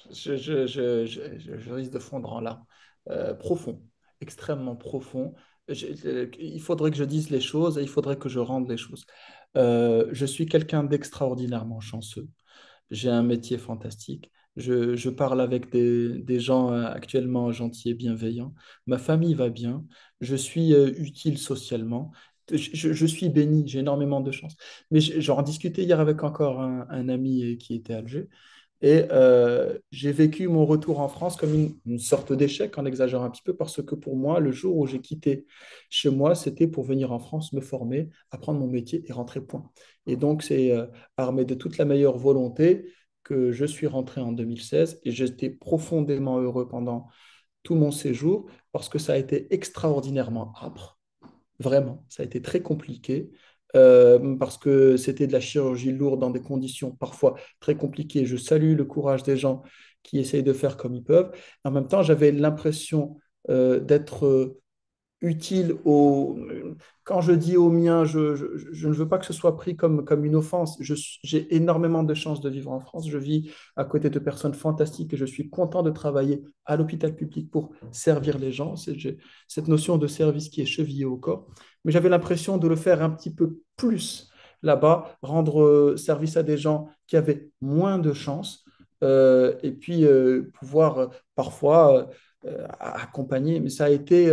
Je risque de fondre en larmes. Profond, extrêmement profond. Il faudrait que je dise les choses et il faudrait que je rende les choses. Je suis quelqu'un d'extraordinairement chanceux. J'ai un métier fantastique. Je parle avec des gens actuellement gentils et bienveillants. Ma famille va bien. Je suis utile socialement. Je suis béni. J'ai énormément de chance. Mais j'en discutais hier avec encore un ami qui était à Alger. Et j'ai vécu mon retour en France comme une sorte d'échec, en exagérant un petit peu, parce que pour moi, le jour où j'ai quitté chez moi, c'était pour venir en France, me former, apprendre mon métier et rentrer point. Et donc, c'est armé de toute la meilleure volonté que je suis rentré en 2016 et j'étais profondément heureux pendant tout mon séjour parce que ça a été extraordinairement âpre. Vraiment, ça a été très compliqué parce que c'était de la chirurgie lourde dans des conditions parfois très compliquées. Je salue le courage des gens qui essayent de faire comme ils peuvent. En même temps, j'avais l'impression d'être utile au... Quand je dis au mien, je ne veux pas que ce soit pris comme une offense. J'ai énormément de chance de vivre en France. Je vis à côté de personnes fantastiques et je suis content de travailler à l'hôpital public pour servir les gens. J'ai cette notion de service qui est chevillée au corps. Mais j'avais l'impression de le faire un petit peu plus là-bas, rendre service à des gens qui avaient moins de chance et puis pouvoir parfois accompagner. Mais ça a été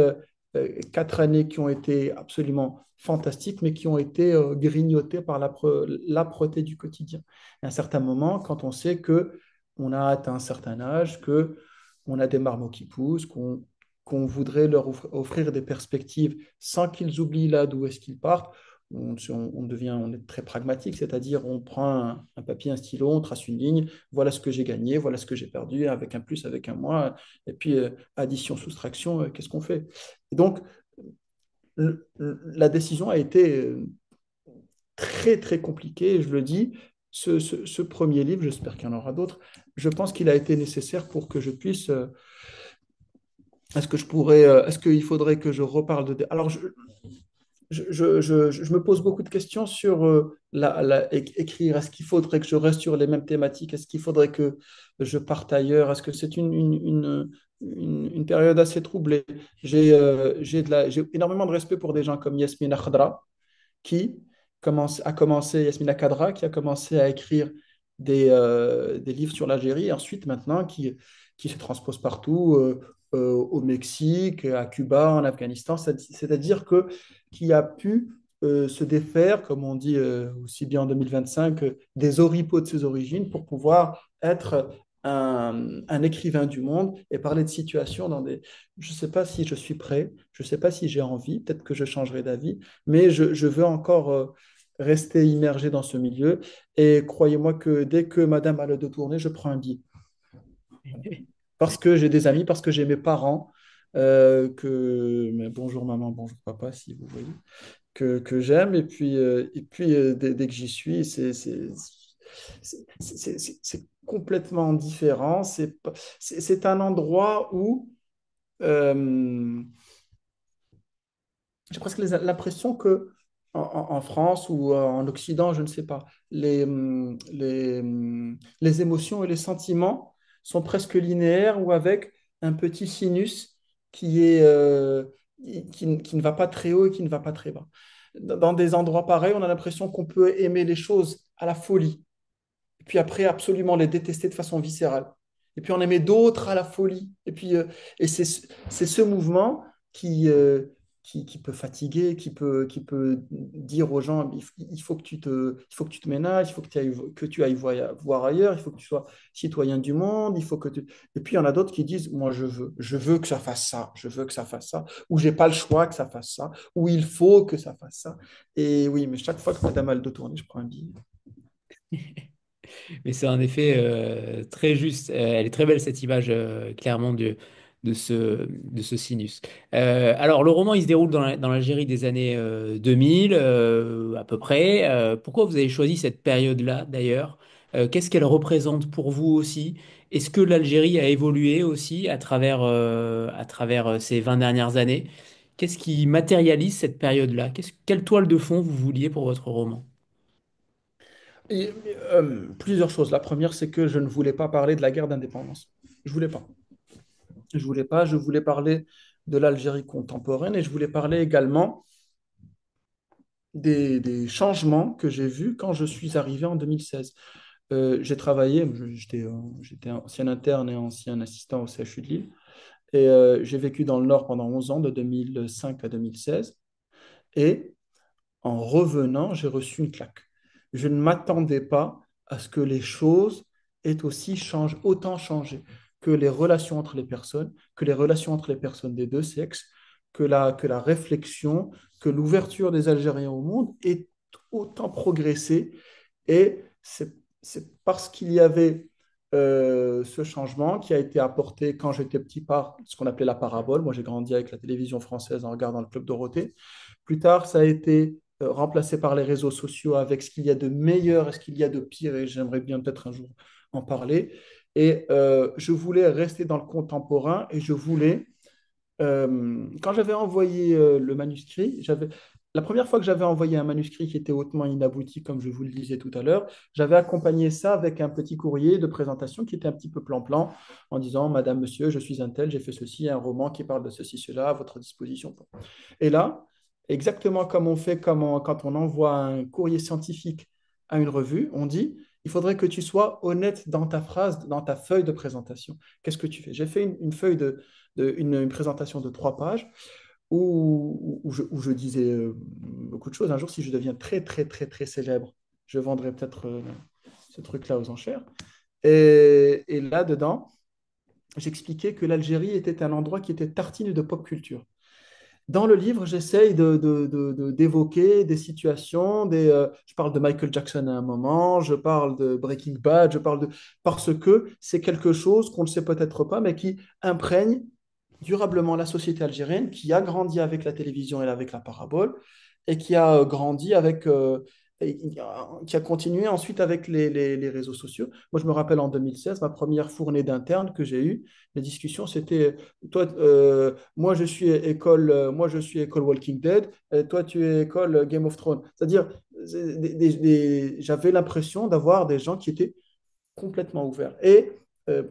4 années qui ont été absolument fantastiques, mais qui ont été grignotées par l'âpreté du quotidien. À un certain moment, quand on sait que on a atteint un certain âge, que on a des marmots qui poussent, qu'on voudrait leur offrir des perspectives sans qu'ils oublient là d'où est-ce qu'ils partent, on est très pragmatique, c'est-à-dire on prend un papier, un stylo, on trace une ligne, voilà ce que j'ai gagné, voilà ce que j'ai perdu, avec un plus, avec un moins, et puis addition, soustraction, qu'est-ce qu'on fait? Et donc, la décision a été très, très compliquée, et je le dis, ce premier livre, j'espère qu'il y en aura d'autres, je pense qu'il a été nécessaire pour que je puisse... est-ce que je pourrais... est-ce qu'il faudrait que je reparle de... Alors, je me pose beaucoup de questions sur écrire. Est-ce qu'il faudrait que je reste sur les mêmes thématiques? Est-ce qu'il faudrait que je parte ailleurs? Est-ce que c'est une période assez troublée? J'ai énormément de respect pour des gens comme Yasmina Khadra, qui Yasmina Khadra, qui a commencé à écrire des livres sur l'Algérie, et ensuite maintenant qui se transpose partout, au Mexique, à Cuba, en Afghanistan. C'est-à-dire que qui a pu se défaire, comme on dit aussi bien en 2025, des oripeaux de ses origines pour pouvoir être un écrivain du monde et parler de situations dans des... Je ne sais pas si je suis prêt, je ne sais pas si j'ai envie, peut-être que je changerai d'avis, mais je veux encore rester immergé dans ce milieu. Et croyez-moi que dès que madame a le dos tourné, je prends un billet. Parce que j'ai des amis, parce que j'ai mes parents, mais bonjour maman, bonjour papa, si vous voyez, que j'aime. Et puis dès que j'y suis, c'est complètement différent. C'est un endroit où euh, j'ai presque l'impression que en France ou en Occident, je ne sais pas, les émotions et les sentiments sont presque linéaires ou avec un petit sinus qui est, qui ne va pas très haut et qui ne va pas très bas. Dans des endroits pareils, on a l'impression qu'on peut aimer les choses à la folie, et puis après absolument les détester de façon viscérale. Et puis on aimait d'autres à la folie. Et c'est ce mouvement qui peut fatiguer, qui peut dire aux gens, il faut que tu te ménages, il faut que tu ailles voir ailleurs, il faut que tu sois citoyen du monde, il faut que tu... Et puis il y en a d'autres qui disent, moi je veux que ça fasse ça, je veux que ça fasse ça, ou j'ai pas le choix que ça fasse ça, ou il faut que ça fasse ça. Et oui, mais chaque fois que Madame a le dos tourné, je prends un billet. Mais c'est en effet très juste. Elle est très belle cette image, clairement, de ce sinus. Alors, le roman, il se déroule dans l'Algérie des années 2000, à peu près. Pourquoi vous avez choisi cette période-là, d'ailleurs? Qu'est-ce qu'elle représente pour vous aussi? Est-ce que l'Algérie a évolué aussi à travers ces 20 dernières années? Qu'est-ce qui matérialise cette période-là? Quelle toile de fond vous vouliez pour votre roman? Plusieurs choses. La première, c'est que je ne voulais pas parler de la guerre d'indépendance. Je voulais pas. Je voulais pas. Je voulais parler de l'Algérie contemporaine et je voulais parler également des changements que j'ai vus quand je suis arrivé en 2016. J'ai travaillé, j'étais ancien interne et ancien assistant au CHU de Lille. Et j'ai vécu dans le Nord pendant 11 ans, de 2005 à 2016. Et en revenant, j'ai reçu une claque. Je ne m'attendais pas à ce que les choses autant changé, que les relations entre les personnes, que les relations entre les personnes des deux sexes, que la réflexion, que l'ouverture des Algériens au monde ait autant progressé. Et c'est parce qu'il y avait ce changement qui a été apporté quand j'étais petit par ce qu'on appelait la parabole. Moi, j'ai grandi avec la télévision française en regardant le Club Dorothée. Plus tard, ça a été remplacé par les réseaux sociaux avec ce qu'il y a de meilleur et ce qu'il y a de pire, et j'aimerais bien peut-être un jour en parler. Et je voulais rester dans le contemporain et je voulais quand j'avais envoyé le manuscrit, la première fois que j'avais envoyé un manuscrit qui était hautement inabouti, comme je vous le disais tout à l'heure, j'avais accompagné ça avec un petit courrier de présentation qui était un petit peu plan-plan, en disant, Madame, Monsieur, je suis un tel, j'ai fait ceci, un roman qui parle de ceci, cela, à votre disposition. Et là, exactement comme on fait quand on envoie un courrier scientifique à une revue, on dit, il faudrait que tu sois honnête dans ta phrase, dans ta feuille de présentation. Qu'est-ce que tu fais? J'ai fait une feuille une présentation de 3 pages où je disais beaucoup de choses. Un jour, si je deviens très, très, très, très célèbre, je vendrai peut-être ce truc-là aux enchères. Et là-dedans, j'expliquais que l'Algérie était un endroit qui était tartine de pop culture. Dans le livre, j'essaye d'évoquer des situations, je parle de Michael Jackson à un moment, je parle de Breaking Bad, parce que c'est quelque chose qu'on ne sait peut-être pas, mais qui imprègne durablement la société algérienne, qui a grandi avec la télévision et avec la parabole, et qui a grandi qui a continué ensuite avec les réseaux sociaux. Moi, je me rappelle en 2016, ma première fournée d'interne que j'ai eue, les discussions, c'était, toi, moi, je suis école Walking Dead, et toi, tu es école Game of Thrones. C'est-à-dire, j'avais l'impression d'avoir des gens qui étaient complètement ouverts. Et euh,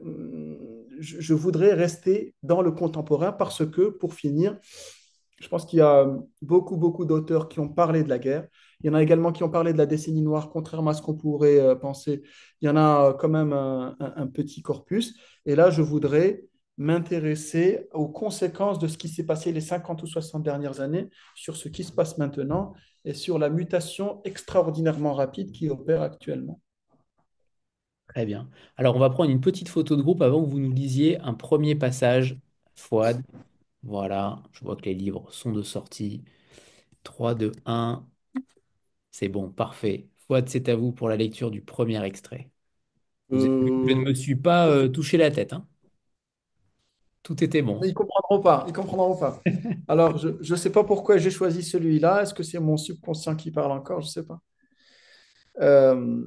je voudrais rester dans le contemporain parce que, pour finir, je pense qu'il y a beaucoup, beaucoup d'auteurs qui ont parlé de la guerre. Il y en a également qui ont parlé de la décennie noire, contrairement à ce qu'on pourrait penser. Il y en a quand même un petit corpus. Et là, je voudrais m'intéresser aux conséquences de ce qui s'est passé les 50 ou 60 dernières années sur ce qui se passe maintenant et sur la mutation extraordinairement rapide qui opère actuellement. Très bien. Alors, on va prendre une petite photo de groupe avant que vous nous lisiez un premier passage. Fouad, voilà, je vois que les livres sont de sortie. 3, 2, 1, c'est bon, parfait. Fouad, c'est à vous pour la lecture du premier extrait. Vous avez vu que je ne me suis pas touché la tête, hein. Tout était bon. Ils comprendront pas. Ils comprendront pas. Alors, je ne sais pas pourquoi j'ai choisi celui-là. Est-ce que c'est mon subconscient qui parle encore? Je ne sais pas. Euh,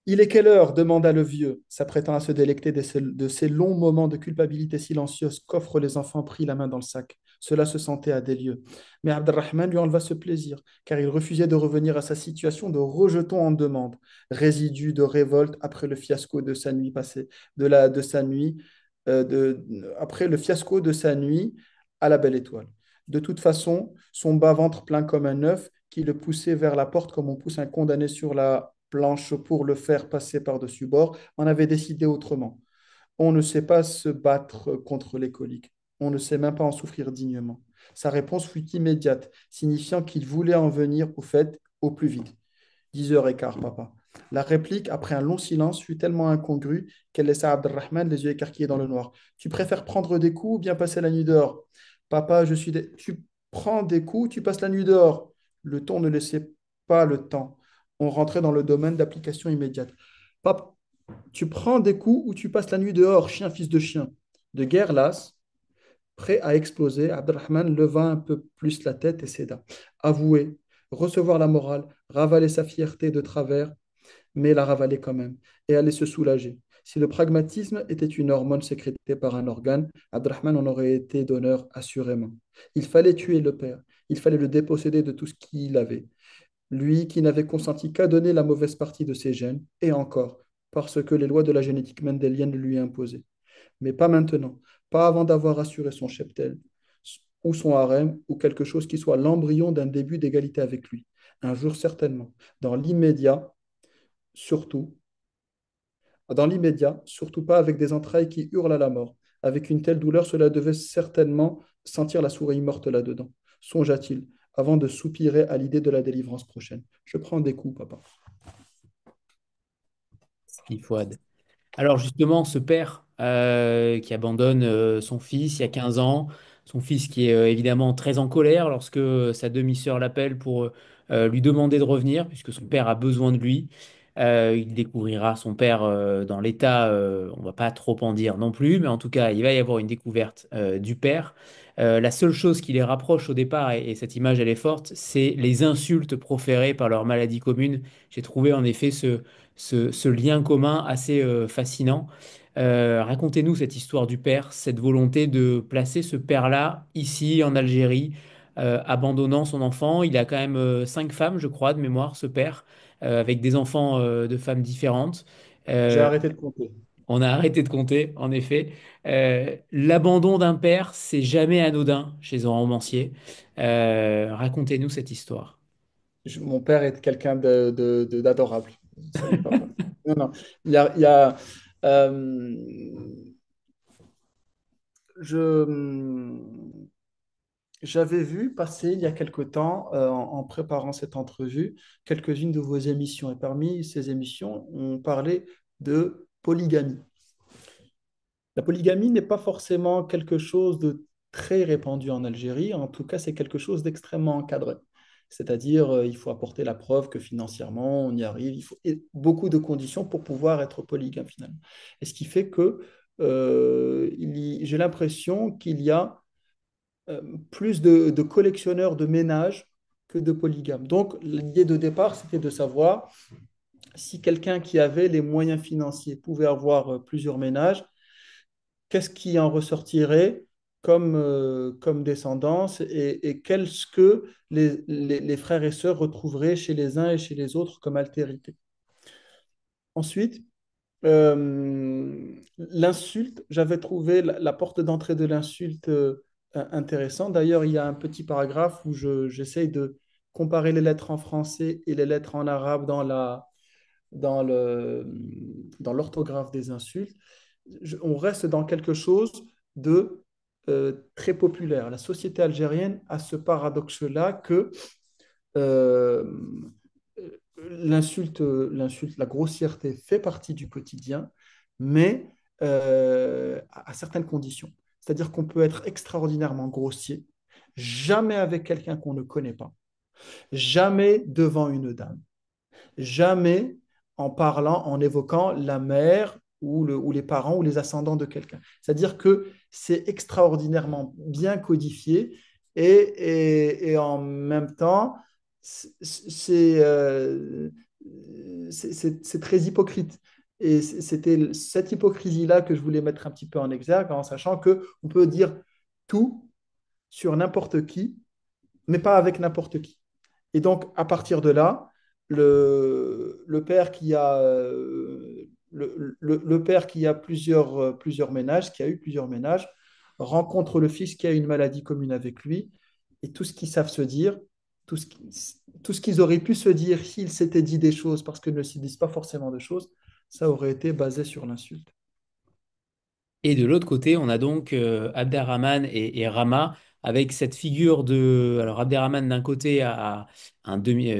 Il est quelle heure? Demanda le vieux, s'apprêtant à se délecter de ces longs moments de culpabilité silencieuse qu'offrent les enfants pris la main dans le sac. Cela se sentait à des lieues. Mais Abdelrahman lui enleva ce plaisir, car il refusait de revenir à sa situation de rejeton en demande, résidu de révolte après le fiasco de sa nuit passée, de sa nuit, après le fiasco de sa nuit à la Belle Étoile. De toute façon, son bas-ventre plein comme un œuf qui le poussait vers la porte comme on pousse un condamné sur la planche pour le faire passer par-dessus bord, en avait décidé autrement. On ne sait pas se battre contre les coliques. On ne sait même pas en souffrir dignement. Sa réponse fut immédiate, signifiant qu'il voulait en venir au fait au plus vite. 10h15, papa. La réplique, après un long silence, fut tellement incongrue qu'elle laissa Abdelrahman les yeux écarquillés dans le noir. Tu préfères prendre des coups ou bien passer la nuit dehors? Papa, tu prends des coups, tu passes la nuit dehors. Le ton ne laissait pas le temps. On rentrait dans le domaine d'application immédiate. Papa, tu prends des coups ou tu passes la nuit dehors, chien, fils de chien. De guerre lasse, prêt à exploser, Abdelrahman leva un peu plus la tête et céda. Avouer, recevoir la morale, ravaler sa fierté de travers, mais la ravaler quand même, et aller se soulager. Si le pragmatisme était une hormone sécrétée par un organe, Abdelrahman en aurait été donneur assurément. Il fallait tuer le père, il fallait le déposséder de tout ce qu'il avait. Lui qui n'avait consenti qu'à donner la mauvaise partie de ses gènes, et encore, parce que les lois de la génétique mendélienne le lui imposaient. Mais pas maintenant, pas avant d'avoir assuré son cheptel, ou son harem, ou quelque chose qui soit l'embryon d'un début d'égalité avec lui. Un jour certainement. Dans l'immédiat, surtout, dans l'immédiat, surtout pas avec des entrailles qui hurlent à la mort. Avec une telle douleur, cela devait certainement sentir la souris morte là-dedans. Songea-t-il, avant de soupirer à l'idée de la délivrance prochaine. Je prends des coups, papa. Si, Fouad. Alors justement, ce père qui abandonne son fils il y a 15 ans, son fils qui est évidemment très en colère lorsque sa demi-sœur l'appelle pour lui demander de revenir, puisque son père a besoin de lui. Il découvrira son père dans l'état, on va pas trop en dire non plus, mais en tout cas, il va y avoir une découverte du père. La seule chose qui les rapproche au départ, et cette image elle est forte, c'est les insultes proférées par leur maladie commune. J'ai trouvé en effet ce lien commun assez fascinant. Racontez-nous cette histoire du père, cette volonté de placer ce père-là ici en Algérie, abandonnant son enfant. Il a quand même 5 femmes, je crois, de mémoire, ce père, avec des enfants de femmes différentes. J'ai Euh, arrêté de compter. on a arrêté de compter, en effet. L'abandon d'un père, c'est jamais anodin chez un romancier. Racontez-nous cette histoire. Mon père est quelqu'un d'adorable. Soyez pas fâchés. Non, non. Il y a, euh, je, j'avais vu passer il y a quelque temps, en préparant cette entrevue, quelques-unes de vos émissions. Et parmi ces émissions, on parlait de polygamie. La polygamie n'est pas forcément quelque chose de très répandu en Algérie. En tout cas, c'est quelque chose d'extrêmement encadré. C'est-à-dire, il faut apporter la preuve que financièrement, on y arrive. Il faut et beaucoup de conditions pour pouvoir être polygame finalement. Et ce qui fait que j'ai l'impression qu'il y a euh, plus de collectionneurs de ménages que de polygames. Donc, l'idée de départ, c'était de savoir si quelqu'un qui avait les moyens financiers pouvait avoir plusieurs ménages, qu'est-ce qui en ressortirait comme descendance et qu'est-ce que les frères et sœurs retrouveraient chez les uns et chez les autres comme altérité. Ensuite, l'insulte, j'avais trouvé la porte d'entrée de l'insulte intéressante. D'ailleurs, il y a un petit paragraphe où j'essaye de comparer les lettres en français et les lettres en arabe dans le, dans l'orthographe des insultes. On reste dans quelque chose de très populaire. La société algérienne a ce paradoxe-là que euh, l'insulte, la grossièreté fait partie du quotidien, mais à certaines conditions. C'est-à-dire qu'on peut être extraordinairement grossier, jamais avec quelqu'un qu'on ne connaît pas, jamais devant une dame, jamais en parlant, en évoquant la mère ou les parents ou les ascendants de quelqu'un. C'est-à-dire que c'est extraordinairement bien codifié et en même temps, c'est c'est très hypocrite. Et c'était cette hypocrisie-là que je voulais mettre un petit peu en exergue, en sachant qu'on peut dire tout sur n'importe qui, mais pas avec n'importe qui. Et donc, à partir de là, le père qui a, le père qui a plusieurs ménages, qui a eu plusieurs ménages, rencontre le fils qui a une maladie commune avec lui, et tout ce qu'ils savent se dire, tout ce, tout ce qu'ils auraient pu se dire s'ils s'étaient dit des choses, parce qu'ils ne se disent pas forcément de choses, ça aurait été basé sur l'insulte. Et de l'autre côté, on a donc Abderrahman et Rama avec cette figure de... Alors Abderrahman d'un côté a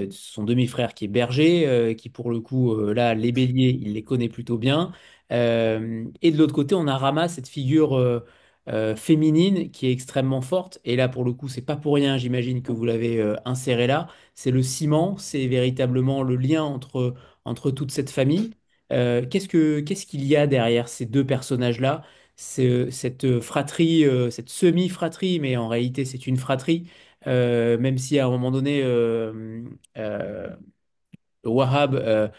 son demi-frère qui est berger, qui pour le coup, là, les béliers, il les connaît plutôt bien. Et de l'autre côté, on a Rama, cette figure féminine qui est extrêmement forte. Et là, pour le coup, c'est pas pour rien, j'imagine que vous l'avez inséré là. C'est le ciment, c'est véritablement le lien entre toute cette famille. Qu'est-ce qu'il y a derrière ces deux personnages-là? Cette fratrie, cette semi-fratrie, mais en réalité c'est une fratrie, même si à un moment donné, euh, Wahab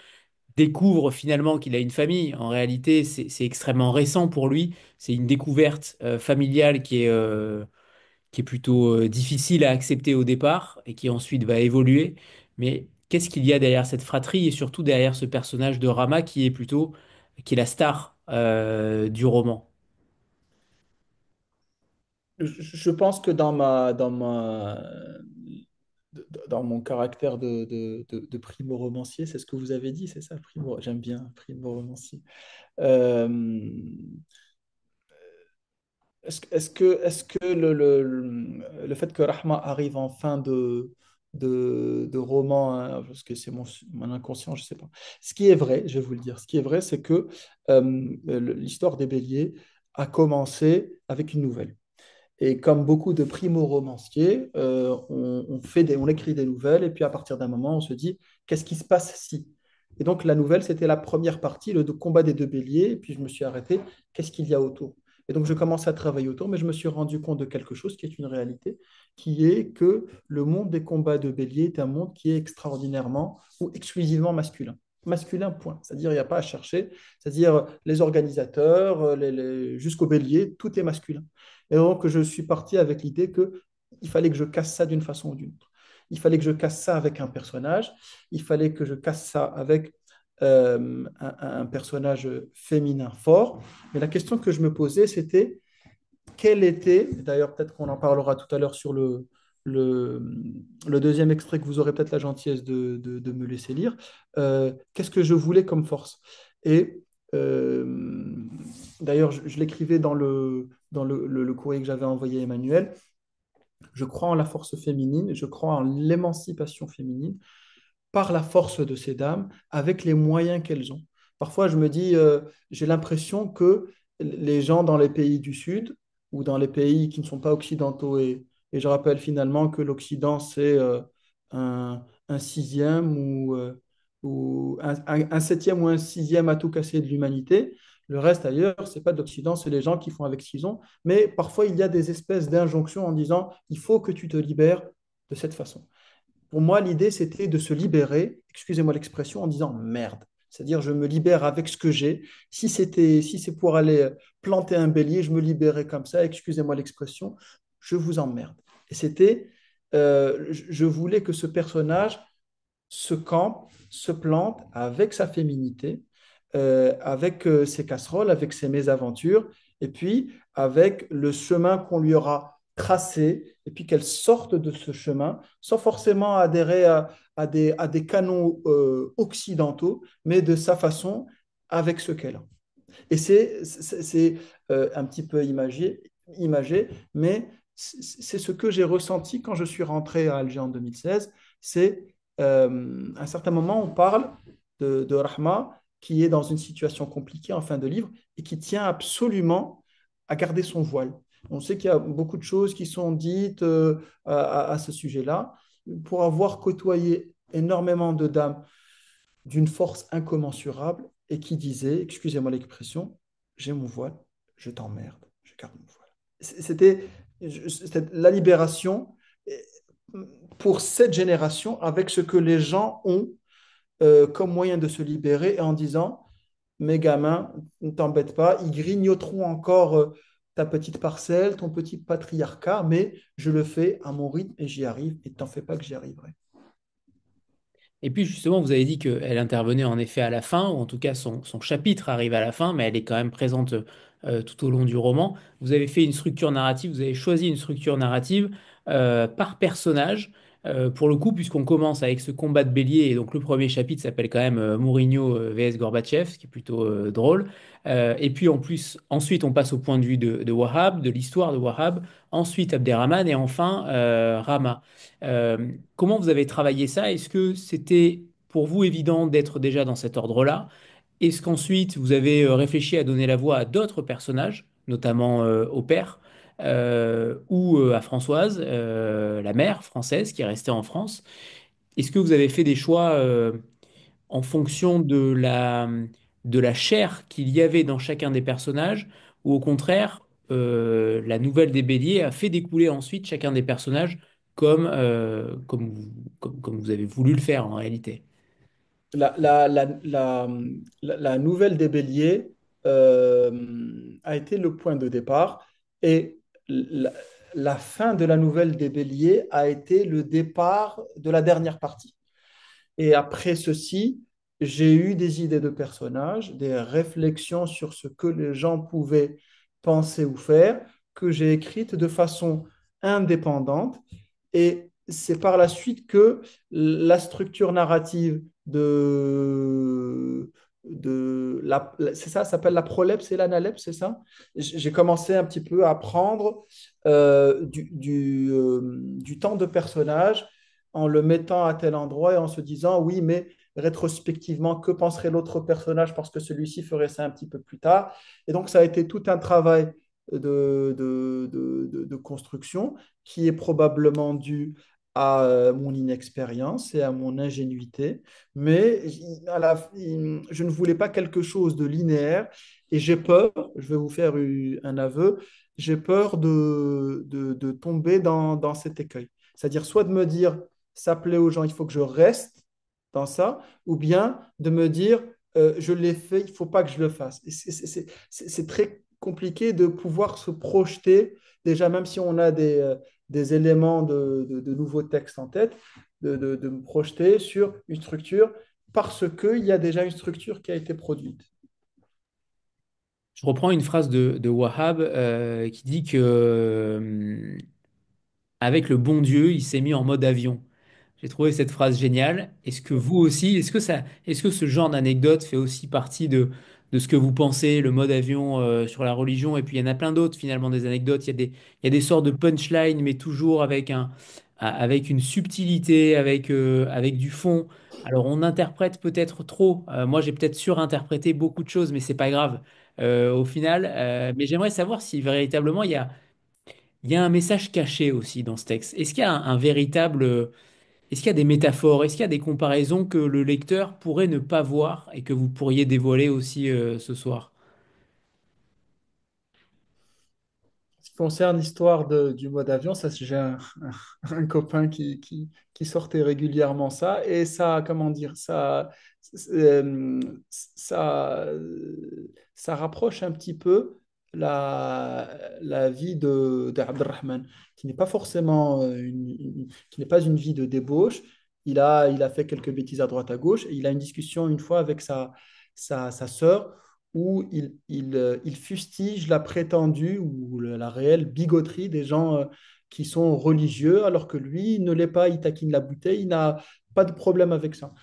découvre finalement qu'il a une famille. En réalité, c'est extrêmement récent pour lui. C'est une découverte familiale qui est plutôt difficile à accepter au départ et qui ensuite va évoluer. Mais qu'est-ce qu'il y a derrière cette fratrie et surtout derrière ce personnage de Rama qui est la star du roman? Je pense que dans mon caractère de primo-romancier, c'est ce que vous avez dit, c'est ça, primo, j'aime bien primo-romancier. Euh, est-ce que le fait que Rahma arrive en fin de roman, hein, parce que c'est mon inconscient, je ne sais pas. Ce qui est vrai, je vais vous le dire, ce qui est vrai, c'est que l'histoire des Béliers a commencé avec une nouvelle. Et comme beaucoup de primo-romanciers, on écrit des nouvelles et puis à partir d'un moment, on se dit, qu'est-ce qui se passe si? Et donc la nouvelle, c'était la première partie, le combat des deux béliers, et puis je me suis arrêté, qu'est-ce qu'il y a autour? Et donc je commence à travailler autour, mais je me suis rendu compte de quelque chose qui est une réalité, qui est que le monde des combats de béliers est un monde qui est extraordinairement ou exclusivement masculin. Masculin, point. C'est-à-dire, il n'y a pas à chercher. C'est-à-dire, les organisateurs, jusqu'au bélier, tout est masculin. Et donc, je suis parti avec l'idée qu'il fallait que je casse ça d'une façon ou d'une autre. Il fallait que je casse ça avec un personnage. Il fallait que je casse ça avec un personnage féminin fort. Mais la question que je me posais, c'était quel était, d'ailleurs peut-être qu'on en parlera tout à l'heure sur le, le deuxième extrait que vous aurez peut-être la gentillesse de me laisser lire, qu'est-ce que je voulais comme force? Et euh, d'ailleurs, je l'écrivais dans le courrier que j'avais envoyé à Emmanuel, je crois en la force féminine, je crois en l'émancipation féminine par la force de ces dames, avec les moyens qu'elles ont. Parfois, je me dis, j'ai l'impression que les gens dans les pays du Sud ou dans les pays qui ne sont pas occidentaux, et je rappelle finalement que l'Occident, c'est un sixième ou un septième ou un sixième à tout casser de l'humanité. Le reste ailleurs, c'est pas de l'Occident, c'est les gens qui font avec ce qu'ils ont. Mais parfois, il y a des espèces d'injonctions en disant, il faut que tu te libères de cette façon. Pour moi, l'idée, c'était de se libérer, excusez-moi l'expression, en disant merde. C'est-à-dire, je me libère avec ce que j'ai. Si c'est pour aller planter un bélier, je me libérais comme ça, excusez-moi l'expression, je vous emmerde. Et c'était, je voulais que ce personnage se campe, se plante avec sa féminité, avec ses casseroles, avec ses mésaventures, et puis avec le chemin qu'on lui aura tracé, et puis qu'elle sorte de ce chemin sans forcément adhérer à des canons occidentaux, mais de sa façon, avec ce qu'elle a. Et c'est un petit peu imagé, mais c'est ce que j'ai ressenti quand je suis rentré à Alger en 2016. C'est à un certain moment, on parle de Rahma qui est dans une situation compliquée en fin de livre et qui tient absolument à garder son voile. On sait qu'il y a beaucoup de choses qui sont dites à ce sujet-là. Pour avoir côtoyé énormément de dames d'une force incommensurable et qui disait, excusez-moi l'expression, j'ai mon voile, je t'emmerde, je garde mon voile. C'était la libération pour cette génération avec ce que les gens ont comme moyen de se libérer et en disant, mes gamins, ne t'embête pas, ils grignoteront encore ta petite parcelle, ton petit patriarcat, mais je le fais à mon rythme et j'y arrive et t'en fais pas que j'y arriverai. Et puis justement, vous avez dit qu'elle intervenait en effet à la fin, ou en tout cas son chapitre arrive à la fin, mais elle est quand même présente tout au long du roman. Vous avez fait une structure narrative, vous avez choisi une structure narrative par personnage, pour le coup, puisqu'on commence avec ce combat de bélier, et donc le premier chapitre s'appelle quand même Mourinho vs Gorbatchev, ce qui est plutôt drôle. Et puis en plus, ensuite on passe au point de vue de Wahhab, de l'histoire de Wahhab, ensuite Abderrahman, et enfin Rama. Comment vous avez travaillé ça? Est-ce que c'était pour vous évident d'être déjà dans cet ordre-là? Est-ce qu'ensuite vous avez réfléchi à donner la voix à d'autres personnages, notamment au père ou à Françoise, la mère française qui est restée en France? Est-ce que vous avez fait des choix en fonction de la chair qu'il y avait dans chacun des personnages, ou au contraire, la nouvelle des Béliers a fait découler ensuite chacun des personnages comme vous avez voulu le faire en réalité. La nouvelle des béliers a été le point de départ et la, la fin de la nouvelle des béliers a été le départ de la dernière partie. Et après ceci, j'ai eu des idées de personnages, des réflexions sur ce que les gens pouvaient penser ou faire, que j'ai écrites de façon indépendante. Et c'est par la suite que la structure narrative c'est ça, ça s'appelle la prolepse et l'analepse, c'est ça? J'ai commencé un petit peu à apprendre du temps de personnage en le mettant à tel endroit et en se disant, oui, mais rétrospectivement, que penserait l'autre personnage parce que celui-ci ferait ça un petit peu plus tard. Et donc, ça a été tout un travail de construction qui est probablement dû à mon inexpérience et à mon ingénuité, mais je ne voulais pas quelque chose de linéaire et j'ai peur, je vais vous faire un aveu, j'ai peur de tomber dans cet écueil. C'est-à-dire soit de me dire, ça plaît aux gens, il faut que je reste dans ça, ou bien de me dire, je l'ai fait, il ne faut pas que je le fasse. Et c'est très compliqué de pouvoir se projeter, déjà même si on a des éléments de nouveaux textes en tête, de me projeter sur une structure parce qu'il y a déjà une structure qui a été produite. Je reprends une phrase de Wahhab qui dit que avec le bon Dieu, il s'est mis en mode avion. J'ai trouvé cette phrase géniale. Est-ce que vous aussi, est-ce que ce genre d'anecdote fait aussi partie de ce que vous pensez, le mode avion sur la religion? Et puis il y en a plein d'autres finalement des anecdotes. Il y a des sortes de punchlines, mais toujours avec une subtilité, avec du fond. Alors on interprète peut-être trop. Moi j'ai peut-être surinterprété beaucoup de choses, mais c'est pas grave au final. Mais j'aimerais savoir si véritablement il y a un message caché aussi dans ce texte. Est-ce qu'il y a un véritable est-ce qu'il y a des métaphores, est-ce qu'il y a des comparaisons que le lecteur pourrait ne pas voir et que vous pourriez dévoiler aussi ce soir? Ce qui concerne l'histoire du mode avion, ça, j'ai un copain qui sortait régulièrement ça, et ça, comment dire, ça, ça rapproche un petit peu la vie d'Abdelrahman, qui n'est pas forcément qui n'est pas une vie de débauche. Il a fait quelques bêtises à droite à gauche, et il a une discussion une fois avec sa sœur où il fustige la prétendue ou la réelle bigoterie des gens qui sont religieux, alors que lui il ne l'est pas, il taquine la bouteille, il n'a pas de problème avec ça.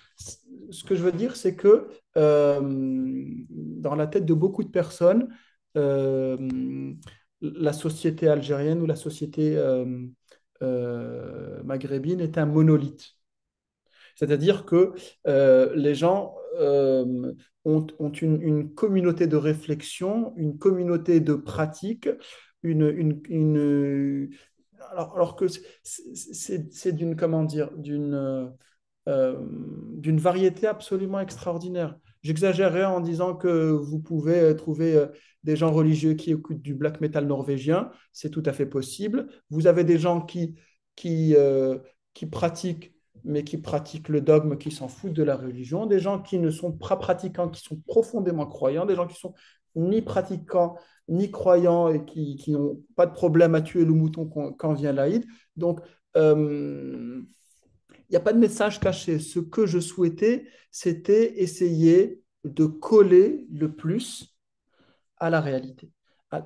Ce que je veux dire, c'est que dans la tête de beaucoup de personnes, la société algérienne ou la société maghrébine est un monolithe. C'est-à-dire que les gens ont une communauté de réflexion, une communauté de pratique, alors que c'est d'une, comment dire, d'une variété absolument extraordinaire. J'exagérerais en disant que vous pouvez trouver des gens religieux qui écoutent du black metal norvégien, c'est tout à fait possible. Vous avez des gens qui, euh, qui pratiquent, mais qui pratiquent le dogme, qui s'en foutent de la religion, des gens qui ne sont pas pratiquants, qui sont profondément croyants, des gens qui sont ni pratiquants, ni croyants et qui n'ont pas de problème à tuer le mouton quand vient l'Aïd. Donc, euh, il n'y a pas de message caché. Ce que je souhaitais, c'était essayer de coller le plus à la réalité.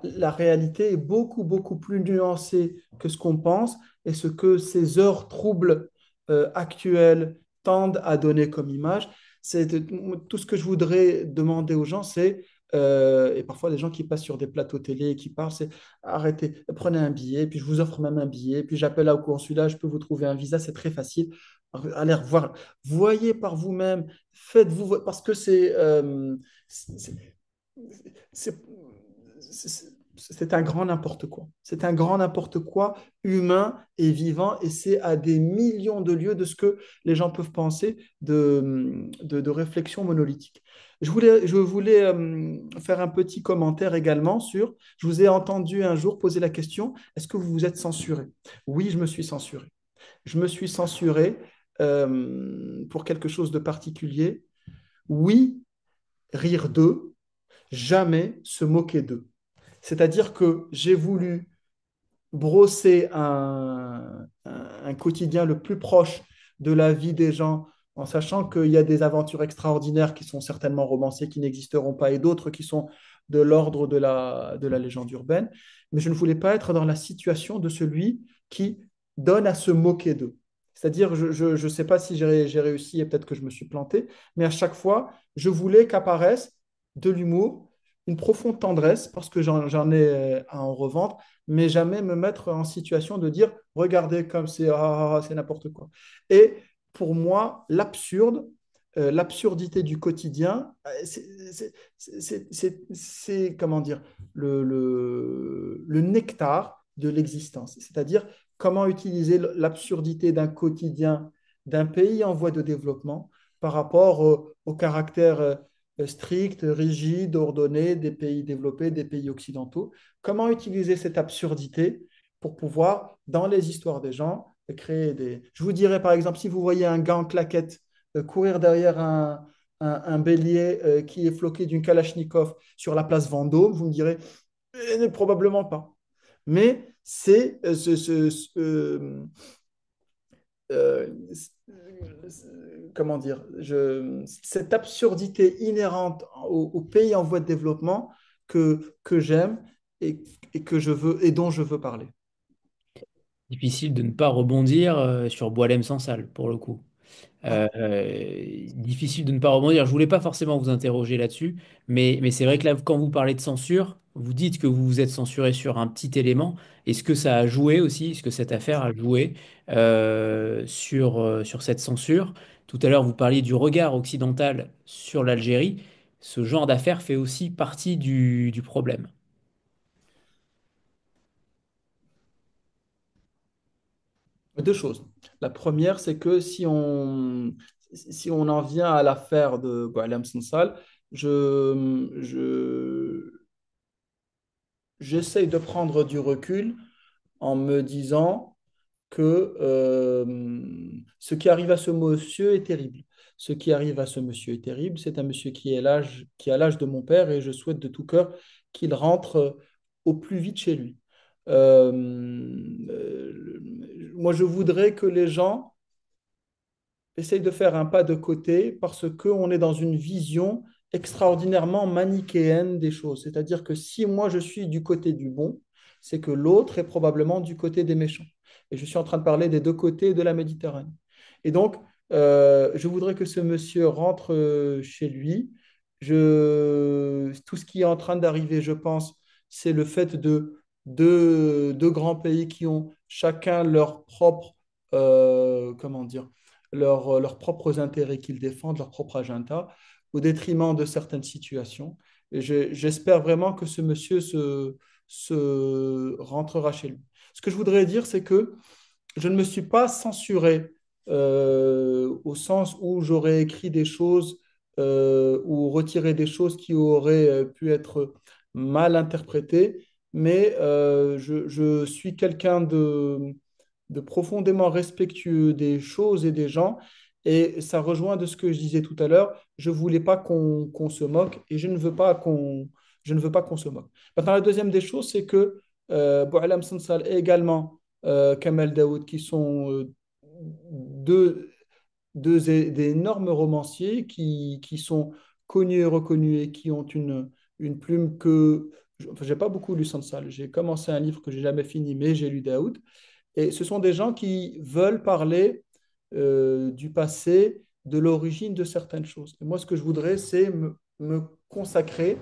La réalité est beaucoup, beaucoup plus nuancée que ce qu'on pense et ce que ces heures troubles actuelles tendent à donner comme image. Tout ce que je voudrais demander aux gens, c'est, et parfois des gens qui passent sur des plateaux télé et qui parlent, c'est arrêtez, prenez un billet, puis je vous offre même un billet, puis j'appelle au consulat, je peux vous trouver un visa, c'est très facile. Allez voir, voyez par vous-même, faites-vous, parce que c'est c'est un grand n'importe quoi. C'est un grand n'importe quoi humain et vivant, et c'est à des millions de lieues de ce que les gens peuvent penser de réflexion monolithique. Je voulais faire un petit commentaire également sur, je vous ai entendu un jour poser la question, est-ce que vous vous êtes censuré? Oui, je me suis censuré. Je me suis censuré pour quelque chose de particulier. Oui, rire d'eux, jamais se moquer d'eux. C'est-à-dire que j'ai voulu brosser un quotidien le plus proche de la vie des gens, en sachant qu'il y a des aventures extraordinaires qui sont certainement romancées, qui n'existeront pas, et d'autres qui sont de l'ordre de la légende urbaine. Mais je ne voulais pas être dans la situation de celui qui donne à se moquer d'eux. C'est-à-dire, je ne sais pas si j'ai réussi et peut-être que je me suis planté, mais à chaque fois, je voulais qu'apparaisse de l'humour, une profonde tendresse, parce que j'en ai à en revendre, mais jamais me mettre en situation de dire, regardez comme c'est c'est n'importe quoi. Et pour moi, l'absurdité du quotidien, comment dire, le nectar de l'existence. C'est-à-dire comment utiliser l'absurdité d'un quotidien d'un pays en voie de développement par rapport au caractère strict, rigide, ordonné des pays développés, des pays occidentaux. Comment utiliser cette absurdité pour pouvoir, dans les histoires des gens, créer des... Je vous dirais, par exemple, si vous voyez un gars en claquette courir derrière un bélier qui est floqué d'une Kalachnikov sur la place Vendôme, vous me direz, probablement pas. Mais c'est euh, comment dire, cette absurdité inhérente au pays en voie de développement que j'aime et que je veux et dont je veux parler. Difficile de ne pas rebondir sur Boilem sans salle, pour le coup. Difficile de ne pas rebondir. Je voulais pas forcément vous interroger là-dessus, mais c'est vrai que là, quand vous parlez de censure, vous dites que vous vous êtes censuré sur un petit élément. Est-ce que ça a joué aussi? Est-ce que cette affaire a joué sur cette censure? Tout à l'heure, vous parliez du regard occidental sur l'Algérie. Ce genre d'affaire fait aussi partie du problème. Deux choses. La première, c'est que si on en vient à l'affaire de Boualem Sansal, je, j'essaye de prendre du recul en me disant que ce qui arrive à ce monsieur est terrible. Ce qui arrive à ce monsieur est terrible. C'est un monsieur qui a l'âge de mon père et je souhaite de tout cœur qu'il rentre au plus vite chez lui. Euh, Moi, je voudrais que les gens essaye de faire un pas de côté parce qu'on est dans une vision extraordinairement manichéenne des choses. C'est-à-dire que si moi je suis du côté du bon, c'est que l'autre est probablement du côté des méchants. Et je suis en train de parler des deux côtés de la Méditerranée. Et donc, je voudrais que ce monsieur rentre chez lui. Tout ce qui est en train d'arriver, je pense, c'est le fait de deux grands pays qui ont chacun leur propre, comment dire, leurs propres intérêts qu'ils défendent, leur propre agenda, au détriment de certaines situations. Et j'espère vraiment que ce monsieur se rentrera chez lui. Ce que je voudrais dire, c'est que je ne me suis pas censuré au sens où j'aurais écrit des choses ou retiré des choses qui auraient pu être mal interprétées, mais je suis quelqu'un de profondément respectueux des choses et des gens. Et ça rejoint de ce que je disais tout à l'heure. Je ne voulais pas qu'on se moque et je ne veux pas qu'on se moque. Maintenant, la deuxième des choses, c'est que Boualem Sansal et également Kamel Daoud, qui sont deux, d'énormes romanciers qui sont connus et reconnus et qui ont une plume que... Enfin, j'ai pas beaucoup lu Sansal. J'ai commencé un livre que j'ai jamais fini, mais j'ai lu Daoud. Et ce sont des gens qui veulent parler du passé, de l'origine de certaines choses. Et moi, ce que je voudrais, c'est me consacrer,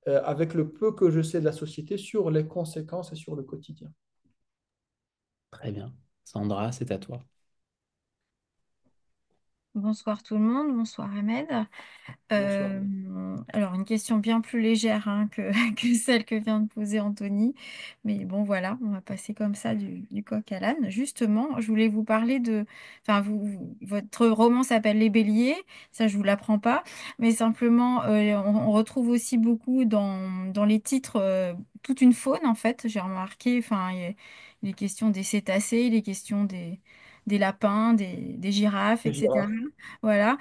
avec le peu que je sais de la société, sur les conséquences et sur le quotidien. Très bien. Sandra, c'est à toi. Bonsoir tout le monde, bonsoir Ahmed. Bonsoir. Alors une question bien plus légère hein, que celle que vient de poser Anthony. Mais bon voilà, on va passer comme ça du coq à l'âne. Justement, je voulais vous parler de... Enfin, votre roman s'appelle Les Béliers, ça je vous l'apprends pas. Mais simplement, on retrouve aussi beaucoup dans les titres toute une faune en fait. J'ai remarqué, enfin, il est question des cétacés, il est question des lapins, des girafes, Les etc. girafes. Voilà.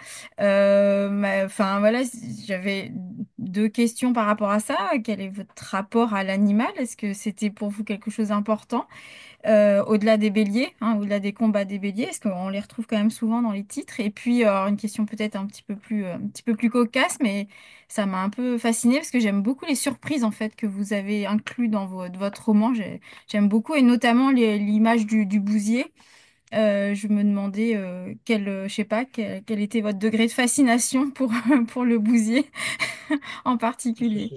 Enfin, voilà, j'avais deux questions par rapport à ça. Quel est votre rapport à l'animal? Est-ce que c'était pour vous quelque chose d'important? Au-delà des béliers, hein, au-delà des combats des béliers, est-ce qu'on les retrouve quand même souvent dans les titres? Et puis, alors, une question peut-être un petit peu plus cocasse, mais ça m'a un peu fascinée parce que j'aime beaucoup les surprises en fait que vous avez inclus dans votre roman. J'aime beaucoup et notamment l'image du bousier. Je me demandais je sais pas, quel était votre degré de fascination pour, pour le bousier en particulier.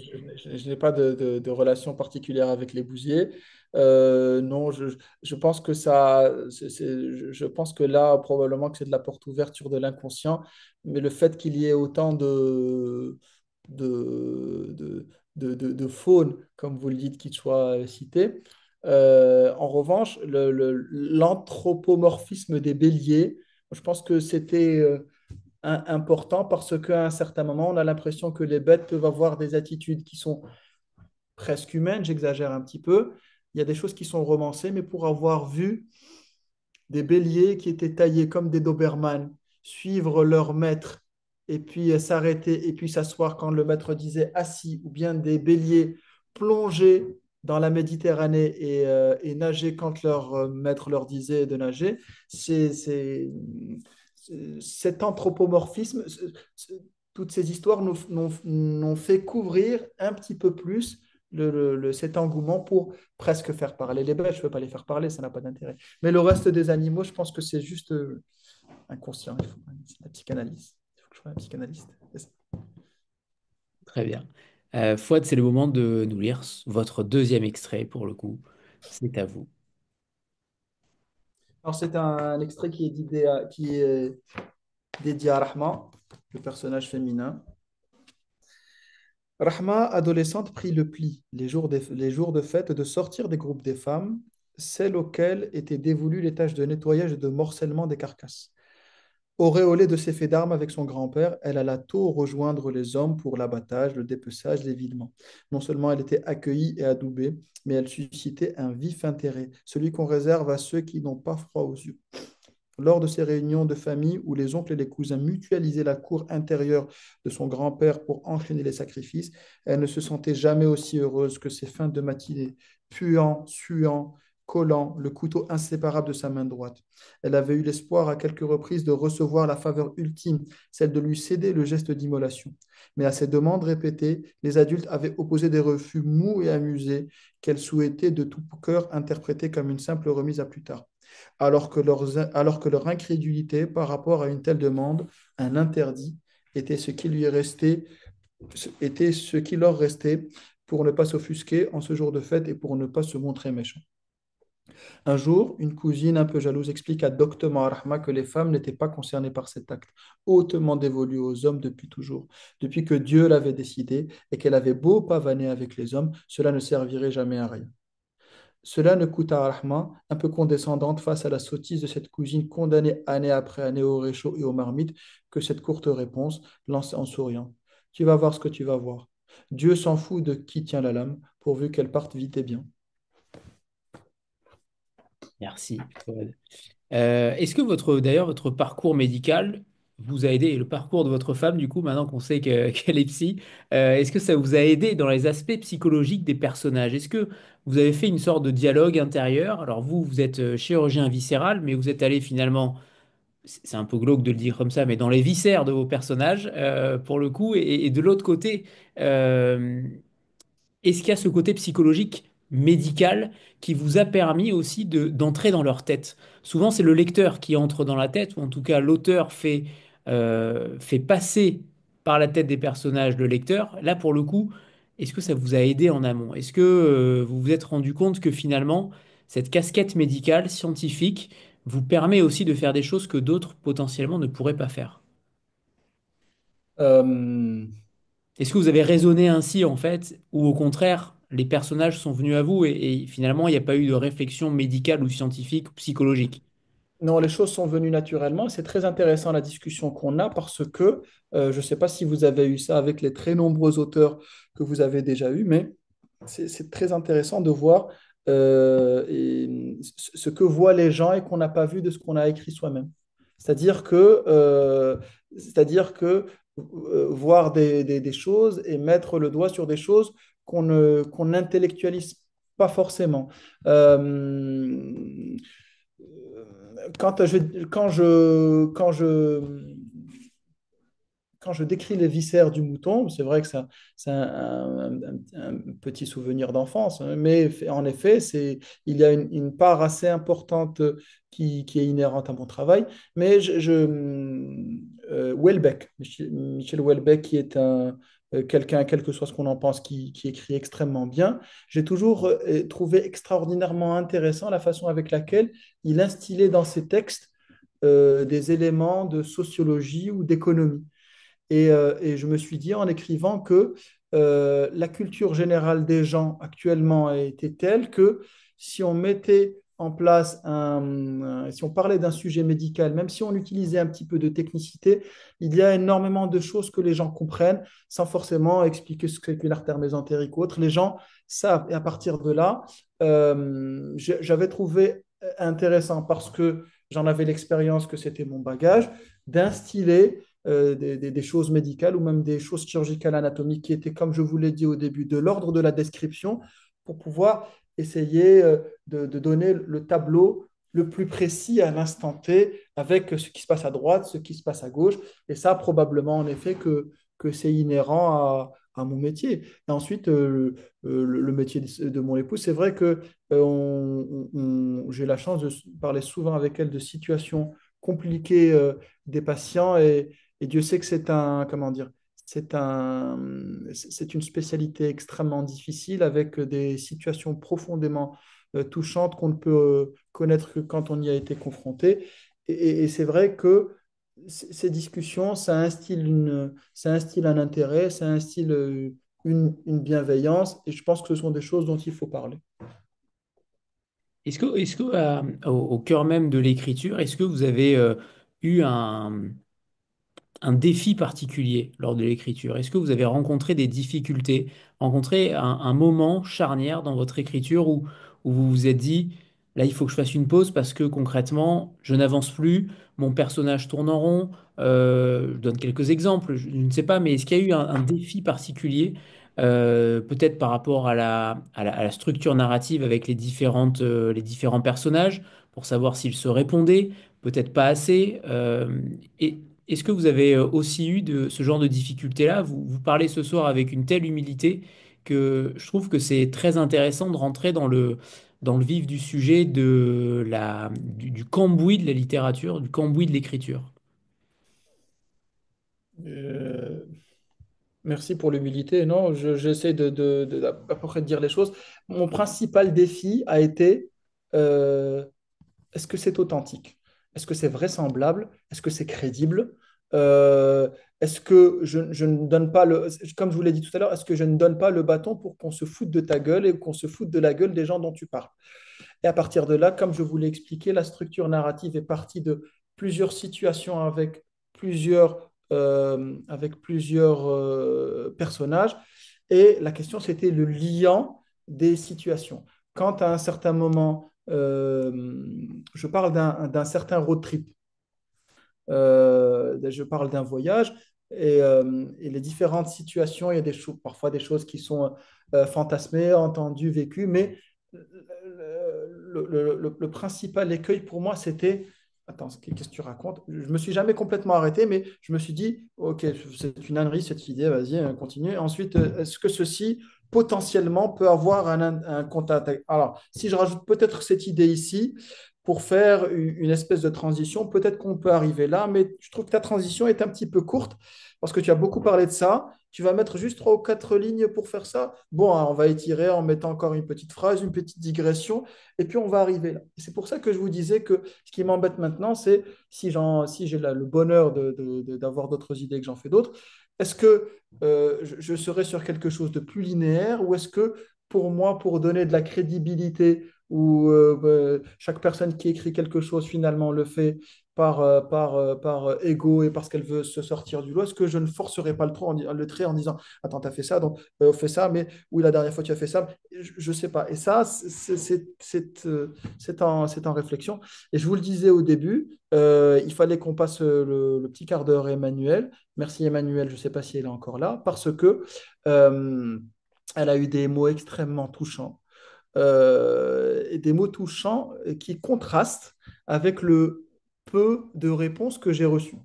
Je n'ai pas de relation particulière avec les bousiers. Non, je pense que je pense que là, probablement que c'est de la porte ouverte sur de l'inconscient, mais le fait qu'il y ait autant de, de faune, comme vous le dites, qui soit cité. En revanche, l'anthropomorphisme des béliers, je pense que c'était important parce qu'à un certain moment, on a l'impression que les bêtes peuvent avoir des attitudes qui sont presque humaines, j'exagère un petit peu. Il y a des choses qui sont romancées, mais pour avoir vu des béliers qui étaient taillés comme des Doberman, suivre leur maître et puis s'arrêter et puis s'asseoir quand le maître disait assis, ou bien des béliers plongés dans la Méditerranée et nager quand leur maître leur disait de nager, cet anthropomorphisme, toutes ces histoires nous fait couvrir un petit peu plus cet engouement pour presque faire parler les bêtes. Je ne veux pas les faire parler, ça n'a pas d'intérêt. Mais le reste des animaux, je pense que c'est juste inconscient. C'est la psychanalyse. Il faut que je sois un psychanalyste. Très bien. Fouad, c'est le moment de nous lire votre deuxième extrait pour le coup. C'est à vous. Alors, c'est un extrait qui est dédié à Rahma, le personnage féminin. Rahma, adolescente, prit le pli, les jours de fête, de sortir des groupes des femmes, celles auxquelles étaient dévolues les tâches de nettoyage et de morcellement des carcasses. Auréolée de ses faits d'armes avec son grand-père, elle alla tôt rejoindre les hommes pour l'abattage, le dépeçage, l'évidement. Non seulement elle était accueillie et adoubée, mais elle suscitait un vif intérêt, celui qu'on réserve à ceux qui n'ont pas froid aux yeux. Lors de ces réunions de famille où les oncles et les cousins mutualisaient la cour intérieure de son grand-père pour enchaîner les sacrifices, elle ne se sentait jamais aussi heureuse que ces fins de matinée, puant, suant, collant, le couteau inséparable de sa main droite. Elle avait eu l'espoir à quelques reprises de recevoir la faveur ultime, celle de lui céder le geste d'immolation. Mais à ces demandes répétées, les adultes avaient opposé des refus mous et amusés qu'elle souhaitait de tout cœur interpréter comme une simple remise à plus tard alors que leur incrédulité par rapport à une telle demande, un interdit, était ce qui lui restait, était ce qui leur restait pour ne pas s'offusquer en ce jour de fête et pour ne pas se montrer méchant. Un jour, une cousine un peu jalouse expliqua doctement à Rahma que les femmes n'étaient pas concernées par cet acte, hautement dévolu aux hommes depuis toujours, depuis que Dieu l'avait décidé et qu'elle avait beau pavaner avec les hommes, cela ne servirait jamais à rien. Cela ne coûta à Rahma, un peu condescendante face à la sottise de cette cousine condamnée année après année au réchaud et aux marmites, que cette courte réponse lança en souriant. Tu vas voir ce que tu vas voir. Dieu s'en fout de qui tient la lame, pourvu qu'elle parte vite et bien. Merci, Fouad. Est-ce que d'ailleurs, votre parcours médical vous a aidé, et le parcours de votre femme, du coup, maintenant qu'on sait qu'elle est psy, est-ce que ça vous a aidé dans les aspects psychologiques des personnages? Est-ce que vous avez fait une sorte de dialogue intérieur? Alors vous, vous êtes chirurgien viscéral, mais vous êtes allé finalement, c'est un peu glauque de le dire comme ça, mais dans les viscères de vos personnages, pour le coup, et de l'autre côté, euh, est-ce qu'il y a ce côté psychologique, médical, qui vous a permis aussi d'entrer dans leur tête? Souvent, c'est le lecteur qui entre dans la tête, ou en tout cas, l'auteur fait passer par la tête des personnages le lecteur. Là, pour le coup, est-ce que ça vous a aidé en amont? Est-ce que vous vous êtes rendu compte que finalement, cette casquette médicale, scientifique, vous permet aussi de faire des choses que d'autres potentiellement ne pourraient pas faire? Euh, Est-ce que vous avez raisonné ainsi, en fait, ou au contraire, les personnages sont venus à vous et finalement, il n'y a pas eu de réflexion médicale ou scientifique ou psychologique? non, les choses sont venues naturellement. C'est très intéressant la discussion qu'on a parce que je ne sais pas si vous avez eu ça avec les très nombreux auteurs que vous avez déjà eus, mais c'est très intéressant de voir ce que voient les gens et qu'on n'a pas vu de ce qu'on a écrit soi-même. C'est-à-dire que, euh, c'est-à-dire que voir des choses et mettre le doigt sur des choses qu'on n'intellectualise pas forcément. Euh, quand je quand je décris les viscères du mouton, c'est vrai que c'est un petit souvenir d'enfance, hein, mais en effet, il y a une part assez importante qui est inhérente à mon travail. Mais Houellebecq, Michel Houellebecq, qui est quelqu'un, quel que soit ce qu'on en pense, qui écrit extrêmement bien, j'ai toujours trouvé extraordinairement intéressant la façon avec laquelle il instillait dans ses textes des éléments de sociologie ou d'économie. Et je me suis dit en écrivant que la culture générale des gens actuellement était telle que si on mettait en place si on parlait d'un sujet médical, même si on utilisait un petit peu de technicité, il y a énormément de choses que les gens comprennent sans forcément expliquer ce qu'est l'artère mésentérique ou autre. Les gens savent. Et à partir de là, j'avais trouvé intéressant parce que j'en avais l'expérience que c'était mon bagage, d'instiller des choses médicales ou même des choses chirurgicales anatomiques qui étaient, comme je vous l'ai dit au début, de l'ordre de la description pour pouvoir essayer de donner le tableau le plus précis à l'instant T avec ce qui se passe à droite, ce qui se passe à gauche. Et ça, probablement, en effet, que c'est inhérent à mon métier. Et ensuite, le métier de mon épouse, c'est vrai que j'ai la chance de parler souvent avec elle de situations compliquées des patients et Dieu sait que comment dire, c'est une spécialité extrêmement difficile avec des situations profondément touchantes qu'on ne peut connaître que quand on y a été confronté. Et c'est vrai que ces discussions, ça instille un intérêt, ça instille une bienveillance, et je pense que ce sont des choses dont il faut parler. Au cœur même de l'écriture, est-ce que vous avez eu un défi particulier lors de l'écriture? Est-ce que vous avez rencontré des difficultés, rencontré un moment charnière dans votre écriture où vous vous êtes dit, là, il faut que je fasse une pause parce que concrètement, je n'avance plus, mon personnage tourne en rond. Je donne quelques exemples, je ne sais pas, mais est-ce qu'il y a eu un défi particulier, peut-être par rapport à la structure narrative avec les différents personnages, pour savoir s'ils se répondaient, peut-être pas assez, et est-ce que vous avez aussi eu ce genre de difficulté-là? Vous parlez ce soir avec une telle humilité que je trouve que c'est très intéressant de rentrer dans le vif du sujet du cambouis de la littérature, du cambouis de l'écriture. Euh, Merci pour l'humilité. Non, j'essaie à peu près de dire les choses. Mon principal défi a été euh, est-ce que c'est authentique? Est-ce que c'est vraisemblable? Est-ce que c'est crédible? Euh, Est-ce que je ne donne pas comme je vous l'ai dit tout à l'heure, est-ce que je ne donne pas le bâton pour qu'on se foute de ta gueule et qu'on se foute de la gueule des gens dont tu parles? Et à partir de là, comme je vous l'ai expliqué, la structure narrative est partie de plusieurs situations avec plusieurs personnages. Et la question, c'était le liant des situations. Quand à un certain moment, je parle d'un certain road trip, je parle d'un voyage, et les différentes situations, il y a parfois des choses qui sont fantasmées, entendues, vécues, mais le principal écueil pour moi, c'était, attends, qu'est-ce que tu racontes? Je me suis jamais complètement arrêté, mais je me suis dit, ok, c'est une ânerie cette idée, vas-y, continue. Ensuite, est-ce que ceci potentiellement peut avoir un contact? Alors, si je rajoute peut-être cette idée ici, pour faire une espèce de transition, peut-être qu'on peut arriver là, mais je trouve que ta transition est un petit peu courte parce que tu as beaucoup parlé de ça. Tu vas mettre juste trois ou quatre lignes pour faire ça. Bon, hein, on va étirer en mettant encore une petite phrase, une petite digression, et puis on va arriver là. Et c'est pour ça que je vous disais que ce qui m'embête maintenant, c'est si j'ai le bonheur d'avoir d'autres idées que j'en fais d'autres, est-ce que je serai sur quelque chose de plus linéaire ou est-ce que pour moi, pour donner de la crédibilité où chaque personne qui écrit quelque chose finalement le fait par ego et parce qu'elle veut se sortir du lot, est-ce que je ne forcerai pas le trait en disant attends, tu as fait ça, donc on fait ça, mais oui, la dernière fois tu as fait ça, je ne sais pas. Et ça, c'est en réflexion. Et je vous le disais au début, il fallait qu'on passe le petit quart d'heure Emmanuel. Merci Emmanuel, je ne sais pas si elle est encore là, parce que euh, elle a eu des mots extrêmement touchants et des mots touchants qui contrastent avec le peu de réponses que j'ai reçues.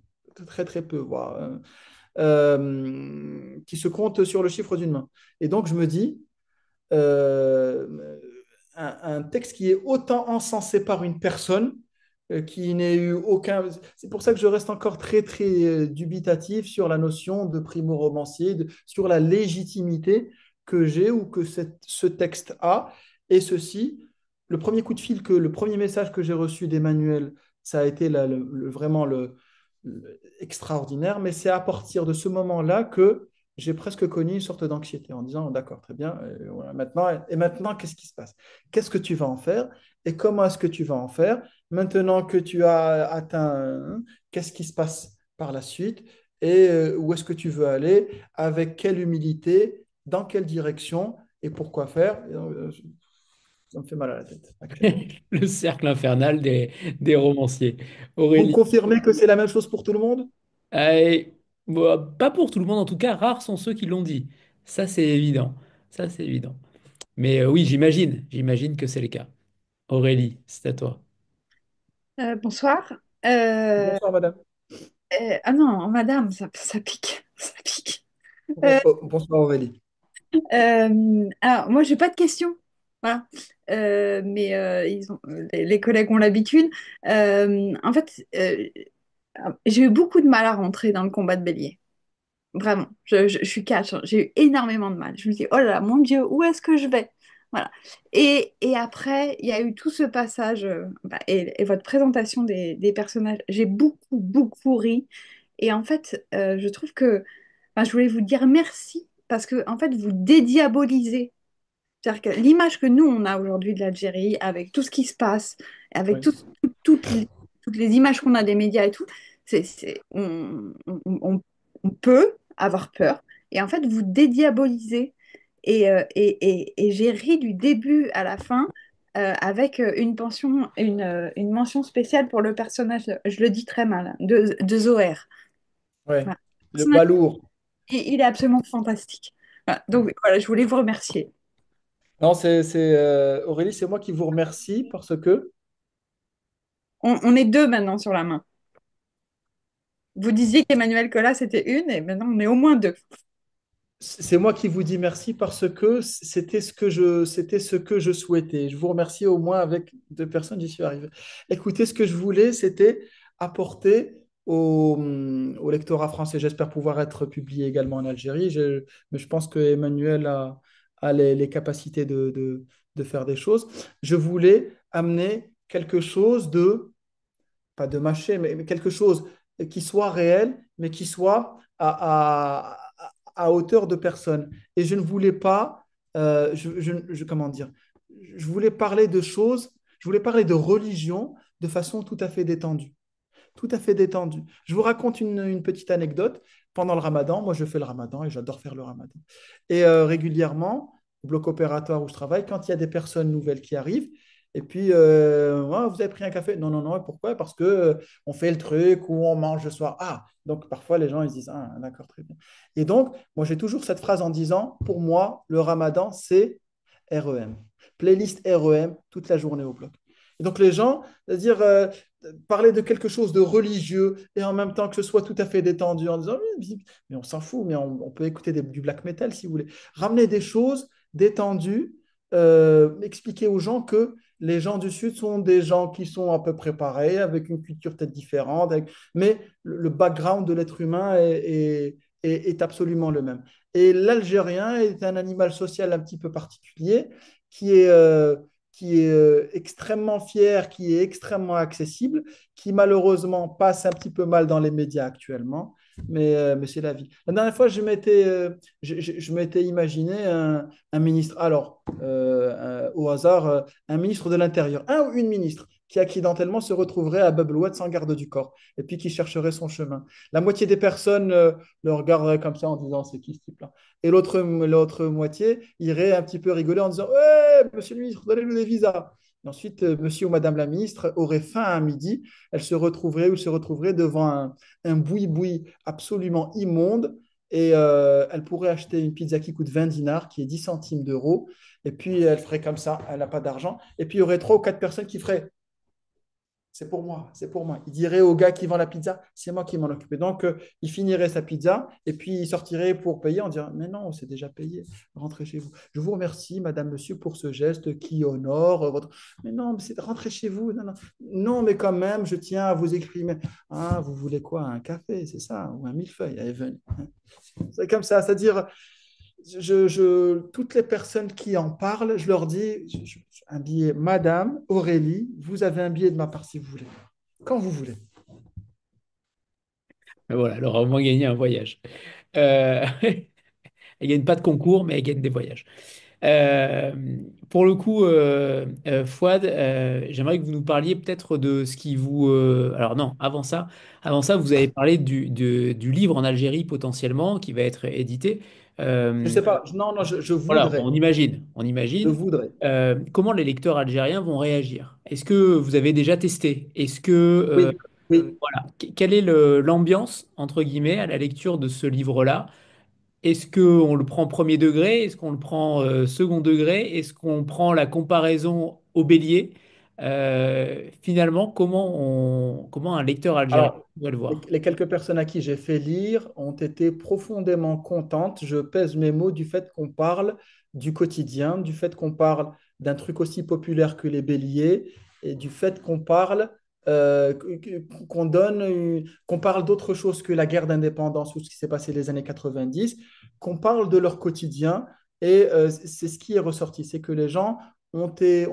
Très, très peu. Voilà. qui se comptent sur le chiffre d'une main. Et donc, je me dis, euh, un texte qui est autant encensé par une personne qui n'ait eu aucun. C'est pour ça que je reste encore très, très dubitatif sur la notion de primo-romancier, sur la légitimité que j'ai ou que ce texte a. Et ceci, le premier message que j'ai reçu d'Emmanuel, ça a été vraiment extraordinaire, mais c'est à partir de ce moment-là que j'ai presque connu une sorte d'anxiété en disant, d'accord, très bien, voilà, maintenant, qu'est-ce qui se passe? Qu'est-ce que tu vas en faire? Et comment est-ce que tu vas en faire? Maintenant que tu as atteint, qu'est-ce qui se passe par la suite? Et où est-ce que tu veux aller? Avec quelle humilité? Dans quelle direction? Et pourquoi faire? Ça me fait mal à la tête actuellement. Le cercle infernal des romanciers. Vous me Aurélie. confirmez que c'est la même chose pour tout le monde? Euh, bon, pas pour tout le monde, en tout cas, rares sont ceux qui l'ont dit. Ça, c'est évident. Ça, c'est évident. Mais oui, j'imagine que c'est le cas. Aurélie, c'est à toi. Bonsoir. Euh, Bonsoir, madame. ah non, madame, ça pique, ça pique. Euh, Bonsoir, Aurélie. alors, moi, j'ai pas de questions. Voilà. Mais les collègues ont l'habitude. En fait, j'ai eu beaucoup de mal à rentrer dans le combat de bélier. Vraiment, je suis catch, hein. J'ai eu énormément de mal. Je me dis, oh là là, mon Dieu, où est-ce que je vais? Voilà. Et après, il y a eu tout ce passage et votre présentation des personnages. J'ai beaucoup, beaucoup ri. Et en fait, je trouve que enfin, je voulais vous dire merci parce que en fait, vous dédiabolisez. C'est-à-dire que l'image que nous, on a aujourd'hui de l'Algérie, avec tout ce qui se passe, avec Oui, toutes les images qu'on a des médias et tout, on peut avoir peur. Et en fait, vous dédiabolisez. Et j'ai ri du début à la fin avec une mention spéciale pour le personnage, je le dis très mal, de Zoher. oui. Voilà. Le balourd. Il est absolument fantastique. Voilà. Donc voilà, je voulais vous remercier. Non, Aurélie, c'est moi qui vous remercie parce que On est deux maintenant sur la main. Vous disiez qu'Emmanuel Collat, c'était une, et maintenant on est au moins deux. c'est moi qui vous dis merci parce que c'était ce que je souhaitais. Je vous remercie au moins avec deux personnes, j'y suis arrivé. Écoutez, ce que je voulais, c'était apporter au lectorat français. J'espère pouvoir être publié également en Algérie. Mais je pense que Emmanuel a les capacités de faire des choses. Je voulais amener quelque chose pas de mâcher, mais quelque chose qui soit réel, mais qui soit à hauteur de personne. Et je ne voulais pas, comment dire, je voulais parler de choses, je voulais parler de religion de façon tout à fait détendue. Tout à fait détendue. Je vous raconte une petite anecdote. Pendant le ramadan, moi je fais le ramadan et j'adore faire le ramadan. Et régulièrement, au bloc opératoire où je travaille, quand il y a des personnes nouvelles qui arrivent, et puis, ouais, vous avez pris un café? Non, non, non. Et pourquoi? Parce que on fait le truc ou on mange le soir. Ah, donc parfois les gens ils se disent, ah, d'accord, très bien. Et donc, moi j'ai toujours cette phrase en disant, pour moi, le ramadan, c'est REM. Playlist REM toute la journée au bloc. Et donc les gens, c'est-à-dire parler de quelque chose de religieux et en même temps que ce soit tout à fait détendu en disant, oui, mais on s'en fout, mais on peut écouter du black metal si vous voulez. Ramener des choses détendues, expliquer aux gens que les gens du Sud sont des gens qui sont à peu près pareils, avec une culture peut-être différente, mais le background de l'être humain est absolument le même. Et l'Algérien est un animal social un petit peu particulier qui est, euh, qui est extrêmement fier, qui est extrêmement accessible, qui malheureusement passe un petit peu mal dans les médias actuellement, mais c'est la vie. La dernière fois, je m'étais imaginé un ministre, alors au hasard, un ministre de l'Intérieur, un ou une ministre qui accidentellement se retrouverait à Bab-el-Oued sans garde du corps et puis qui chercherait son chemin. La moitié des personnes le regarderaient comme ça en disant c'est qui ce type-là? Et l'autre moitié irait un petit peu rigoler en disant ouais, monsieur le ministre, donnez-nous des visas. Et ensuite, monsieur ou madame la ministre aurait faim à midi, elle se retrouverait ou se retrouverait devant un boui-boui absolument immonde et elle pourrait acheter une pizza qui coûte 20 dinars, qui est 10 centimes d'euros, et puis elle ferait comme ça, elle n'a pas d'argent, et puis il y aurait trois ou quatre personnes qui feraient c'est pour moi, c'est pour moi. Il dirait au gars qui vend la pizza, c'est moi qui m'en occupais. Donc, il finirait sa pizza et puis il sortirait pour payer en disant, mais non, c'est déjà payé, rentrez chez vous. Je vous remercie, madame, monsieur, pour ce geste qui honore votre... Mais non, mais c'est de rentrer chez vous. Non, non. Non, mais quand même, je tiens à vous exprimer. Ah, vous voulez quoi? Un café, c'est ça? Ou un millefeuille? Allez, venez. C'est comme ça, c'est-à-dire, toutes les personnes qui en parlent, je leur dis, un billet, Madame Aurélie, vous avez un billet de ma part si vous voulez, quand vous voulez. Mais voilà, elle aura au moins gagné un voyage. Elle gagne pas de concours, mais elle gagne des voyages. Euh, pour le coup, Fouad, j'aimerais que vous nous parliez peut-être de ce qui vous... Alors non, avant ça, vous avez parlé du livre en Algérie potentiellement qui va être édité. Je ne Euh, sais pas, non, non, je voilà, voudrais, on je imagine. voudrais. Comment les lecteurs algériens vont réagir? Est-ce que vous avez déjà testé? Est-ce que Oui, oui. voilà, quelle est l'ambiance entre guillemets à la lecture de ce livre-là? Est-ce qu'on le prend premier degré? Est-ce qu'on le prend second degré? Est-ce qu'on prend la comparaison au bélier? Finalement, comment un lecteur algérien Alors, doit le voir? les quelques personnes à qui j'ai fait lire ont été profondément contentes. Je pèse mes mots du fait qu'on parle du quotidien, du fait qu'on parle d'un truc aussi populaire que les béliers et du fait qu'on parle, qu'on parle d'autre chose que la guerre d'indépendance ou ce qui s'est passé les années 90, qu'on parle de leur quotidien. Et c'est ce qui est ressorti, c'est que les gens ont été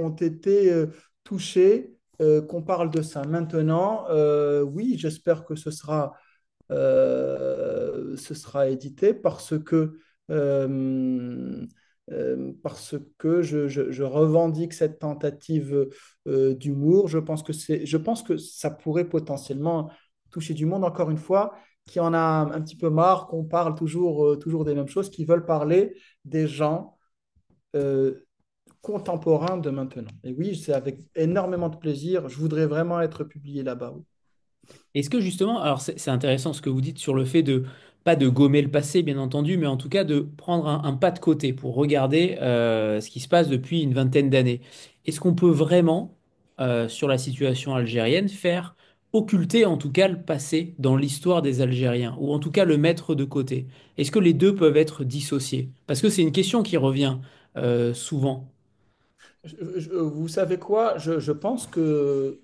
touchés qu'on parle de ça. Maintenant, oui, j'espère que ce sera édité parce que je revendique cette tentative d'humour. Je pense que ça pourrait potentiellement toucher du monde, encore une fois, qui en a un petit peu marre qu'on parle toujours des mêmes choses, qui veulent parler des gens euh, contemporains de maintenant. Et oui, c'est avec énormément de plaisir. Je voudrais vraiment être publié là-bas. Oui. Est-ce que justement, alors c'est intéressant ce que vous dites sur le fait de, pas de gommer le passé, bien entendu, mais en tout cas de prendre un pas de côté pour regarder ce qui se passe depuis une vingtaine d'années. Est-ce qu'on peut vraiment, sur la situation algérienne, faire occulter en tout cas le passé dans l'histoire des Algériens, ou en tout cas le mettre de côté? Est-ce que les deux peuvent être dissociés? Parce que c'est une question qui revient souvent. Vous savez quoi? Je pense que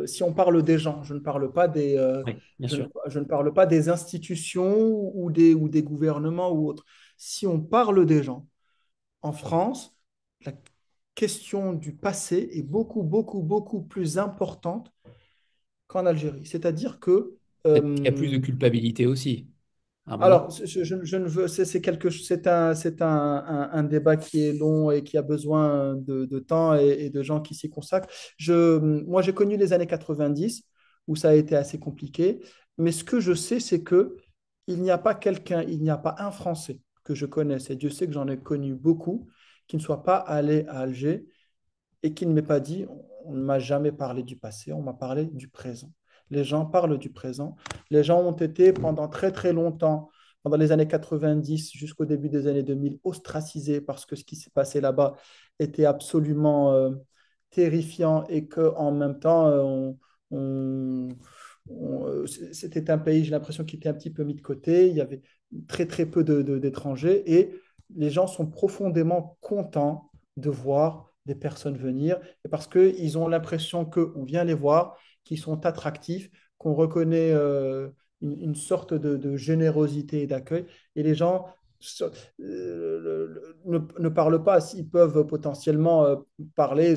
si on parle des gens, je ne parle pas Oui, bien sûr. je ne parle pas des institutions ou des gouvernements ou autres. Si on parle des gens, en France, la question du passé est beaucoup, beaucoup, beaucoup plus importante qu'en Algérie. C'est-à-dire que Peut-être qu'il y a plus de culpabilité aussi, à mon avis. alors, je ne veux, c'est un débat qui est long et qui a besoin de temps et de gens qui s'y consacrent. Moi, j'ai connu les années 90 où ça a été assez compliqué, mais ce que je sais, c'est que il n'y a pas un Français que je connaisse, et Dieu sait que j'en ai connu beaucoup, qui ne soit pas allé à Alger et qui ne m'ait pas dit, on ne m'a jamais parlé du passé, on m'a parlé du présent. Les gens parlent du présent. Les gens ont été pendant très très longtemps, pendant les années 90 jusqu'au début des années 2000, ostracisés parce que ce qui s'est passé là-bas était absolument terrifiant et qu'en même temps, on- c'était un pays, j'ai l'impression, qui était un petit peu mis de côté. Il y avait très très peu d'étrangers et les gens sont profondément contents de voir des personnes venir et parce qu'ils ont l'impression qu'on vient les voir, qu'ils sont attractifs, qu'on reconnaît une sorte de générosité et d'accueil. Et les gens ne parlent pas, s'ils peuvent potentiellement parler.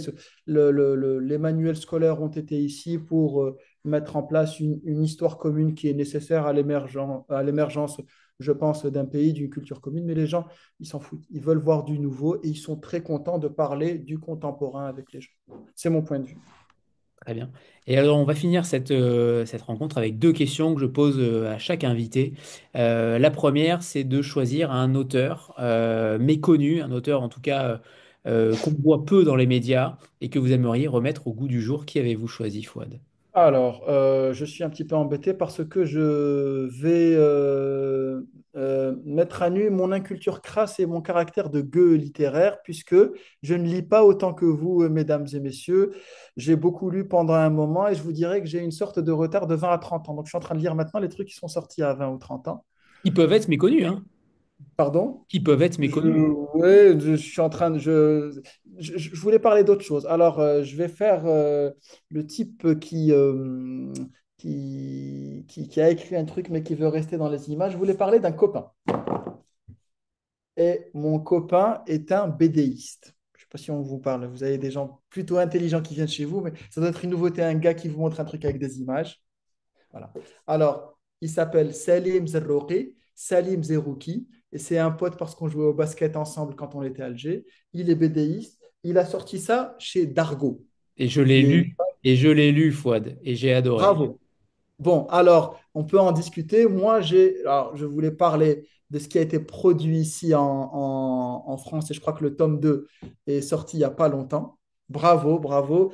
Les manuels scolaires ont été ici pour mettre en place une histoire commune qui est nécessaire à l'émergence, je pense, d'un pays, d'une culture commune. Mais les gens, ils s'en foutent. Ils veulent voir du nouveau et ils sont très contents de parler du contemporain avec les gens. C'est mon point de vue. Très bien. Et alors, on va finir cette rencontre avec deux questions que je pose à chaque invité. La première, c'est de choisir un auteur méconnu, un auteur en tout cas qu'on voit peu dans les médias et que vous aimeriez remettre au goût du jour. Qui avez-vous choisi, Fouad? Alors, je suis un petit peu embêté parce que je vais mettre à nu mon inculture crasse et mon caractère de gueux littéraire, puisque je ne lis pas autant que vous, mesdames et messieurs. J'ai beaucoup lu pendant un moment et je vous dirais que j'ai une sorte de retard de 20 à 30 ans. Donc, je suis en train de lire maintenant les trucs qui sont sortis à 20 ou 30 ans. Qui peuvent être méconnus, hein. Pardon? Qui peuvent être Je, méconnus. ouais, je suis en train de. Je voulais parler d'autre chose. Alors, je vais faire le type qui a écrit un truc mais qui veut rester dans les images. Je voulais parler d'un copain. Et mon copain est un BDiste. Je ne sais pas si on vous parle. Vous avez des gens plutôt intelligents qui viennent chez vous, mais ça doit être une nouveauté, un gars qui vous montre un truc avec des images. Voilà. Alors, il s'appelle Salim Zerrouki, Salim Zerouki, et c'est un pote parce qu'on jouait au basket ensemble quand on était à Alger. Il est BDiste. Il a sorti ça chez Dargo, Et je l'ai qui est... lu, et je l'ai lu, Fouad, et j'ai adoré. Bravo. Bon, alors, on peut en discuter. Moi, alors, je voulais parler de ce qui a été produit ici en France, et je crois que le tome 2 est sorti il n'y a pas longtemps. Bravo, bravo.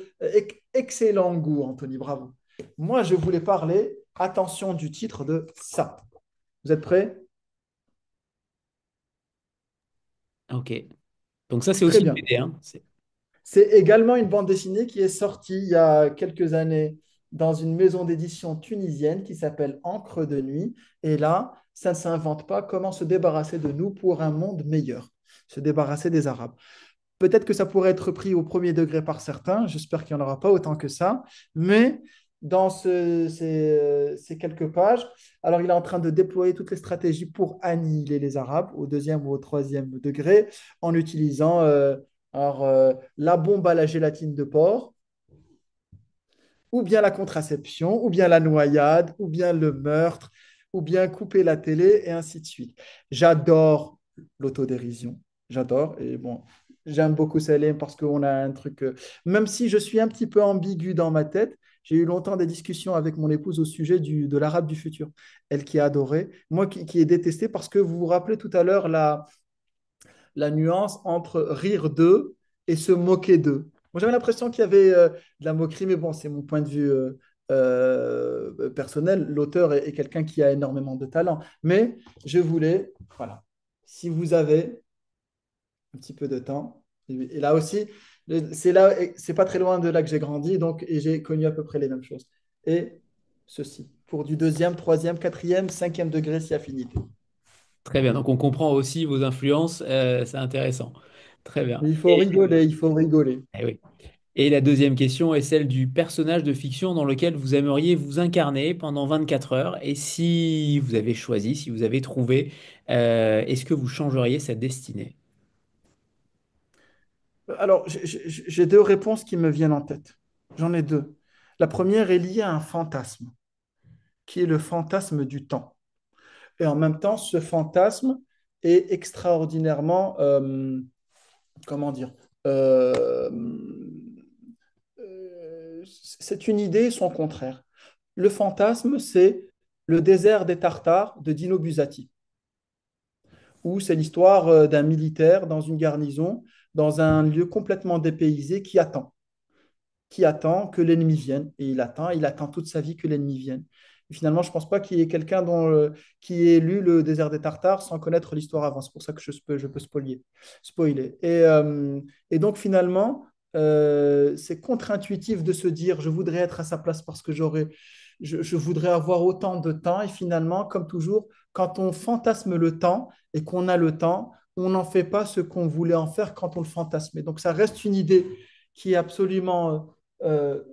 Excellent goût, Anthony, bravo. Moi, je voulais parler, attention, du titre de ça. Vous êtes prêts? Ok. Donc ça, c'est Très aussi une bien. BD, hein. C'est également une bande dessinée qui est sortie il y a quelques années dans une maison d'édition tunisienne qui s'appelle Encre de nuit. Et là, ça ne s'invente pas comment se débarrasser de nous pour un monde meilleur, se débarrasser des Arabes. Peut-être que ça pourrait être pris au premier degré par certains, j'espère qu'il n'y en aura pas autant que ça, mais dans ces quelques pages, alors il est en train de déployer toutes les stratégies pour annihiler les Arabes au deuxième ou au troisième degré en utilisant la bombe à la gélatine de porc, ou bien la contraception, ou bien la noyade, ou bien le meurtre, ou bien couper la télé, et ainsi de suite. J'adore l'autodérision. J'adore. Et bon, j'aime beaucoup Salim parce qu'on a un truc. Même si je suis un petit peu ambigu dans ma tête, j'ai eu longtemps des discussions avec mon épouse au sujet de l'arabe du futur. Elle qui a adoré, moi qui ai détesté parce que vous vous rappelez tout à l'heure la nuance entre rire d'eux et se moquer d'eux. Moi, j'avais l'impression qu'il y avait de la moquerie, mais bon, c'est mon point de vue personnel. L'auteur est quelqu'un qui a énormément de talent. Mais je voulais, voilà, si vous avez un petit peu de temps, et là aussi, c'est là, c'est pas très loin de là que j'ai grandi, donc et j'ai connu à peu près les mêmes choses. Et ceci, pour du deuxième, troisième, quatrième, cinquième degré, si affinité. Très bien. Donc on comprend aussi vos influences. C'est intéressant. Très bien. Mais il faut rigoler, il faut rigoler. Oui. Et la deuxième question est celle du personnage de fiction dans lequel vous aimeriez vous incarner pendant 24 heures. Et si vous avez choisi, si vous avez trouvé, est-ce que vous changeriez sa destinée? Alors, j'ai deux réponses qui me viennent en tête. J'en ai deux. La première est liée à un fantasme, qui est le fantasme du temps. Et en même temps, ce fantasme est extraordinairement, comment dire, euh, c'est une idée et son contraire. Le fantasme, c'est le désert des Tartares de Dino Buzzati, où c'est l'histoire d'un militaire dans une garnison, dans un lieu complètement dépaysé qui attend que l'ennemi vienne. Et il attend toute sa vie que l'ennemi vienne. Et finalement, je ne pense pas qu'il y ait quelqu'un qui ait lu le désert des Tartares sans connaître l'histoire avant. C'est pour ça que je peux spoiler. Et donc, finalement, c'est contre-intuitif de se dire, je voudrais être à sa place parce que je voudrais avoir autant de temps. Et finalement, comme toujours, quand on fantasme le temps et qu'on a le temps, on n'en fait pas ce qu'on voulait en faire quand on le fantasme. Et donc, ça reste une idée qui est absolument euh,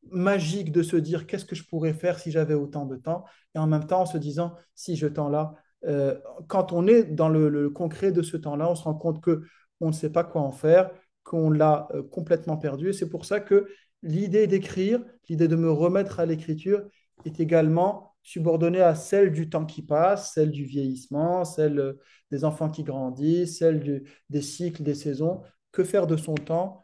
magique de se dire qu'est-ce que je pourrais faire si j'avais autant de temps, et en même temps en se disant si je temps là, quand on est dans le concret de ce temps-là, on se rend compte que on ne sait pas quoi en faire, qu'on l'a complètement perdu. Et c'est pour ça que l'idée d'écrire, l'idée de me remettre à l'écriture est également subordonnée à celle du temps qui passe, celle du vieillissement, celle des enfants qui grandissent, celle des cycles, des saisons. Que faire de son temps?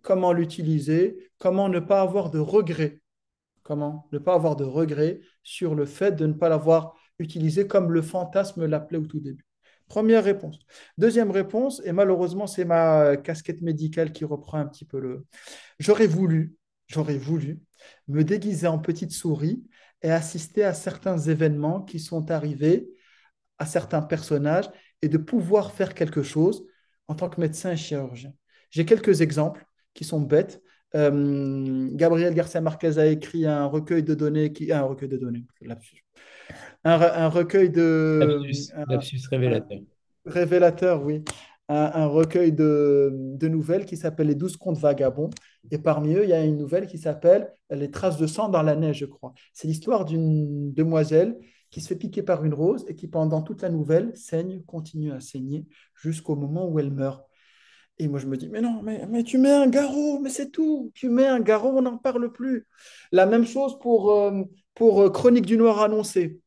Comment l'utiliser, comment ne pas avoir de regrets, comment ne pas avoir de regrets sur le fait de ne pas l'avoir utilisé comme le fantasme l'appelait au tout début. Première réponse. Deuxième réponse, et malheureusement c'est ma casquette médicale qui reprend un petit peu le... J'aurais j'aurais voulu me déguiser en petite souris et assister à certains événements qui sont arrivés à certains personnages et de pouvoir faire quelque chose en tant que médecin et chirurgien. J'ai quelques exemples qui sont bêtes. Gabriel Garcia Marquez a écrit un recueil de données, un recueil de données, lapsus. Un recueil de, Lapsus un révélateur. révélateur, oui, un recueil de nouvelles qui s'appelle Les 12 contes vagabonds. Et parmi eux, il y a une nouvelle qui s'appelle Les traces de sang dans la neige, je crois. C'est l'histoire d'une demoiselle qui se fait piquer par une rose et qui, pendant toute la nouvelle, saigne, continue à saigner jusqu'au moment où elle meurt. Et moi, je me dis, mais non, mais tu mets un garrot, mais c'est tout. Tu mets un garrot, on n'en parle plus. La même chose pour Chronique du Noir annoncé.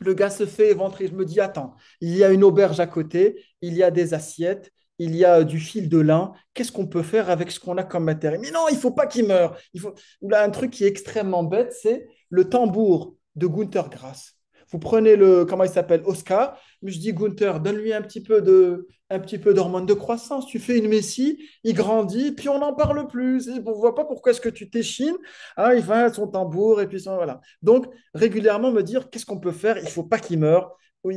Le gars se fait éventrer. Je me dis, attends, il y a une auberge à côté, il y a des assiettes, il y a du fil de lin. Qu'est-ce qu'on peut faire avec ce qu'on a comme matériel? Mais non, il faut pas qu'il meure. Il faut... Ou là, un truc qui est extrêmement bête, c'est le tambour de Gunther Grass. Vous prenez comment il s'appelle, Oscar, mais je dis Gunther, donne-lui un petit peu d'hormone de croissance. Tu fais une messie, il grandit, puis on n'en parle plus. On ne voit pas pourquoi est-ce que tu t'échines. Ah, il va son tambour et puis voilà. Donc, régulièrement me dire qu'est-ce qu'on peut faire, il ne faut pas qu'il meure. Oui,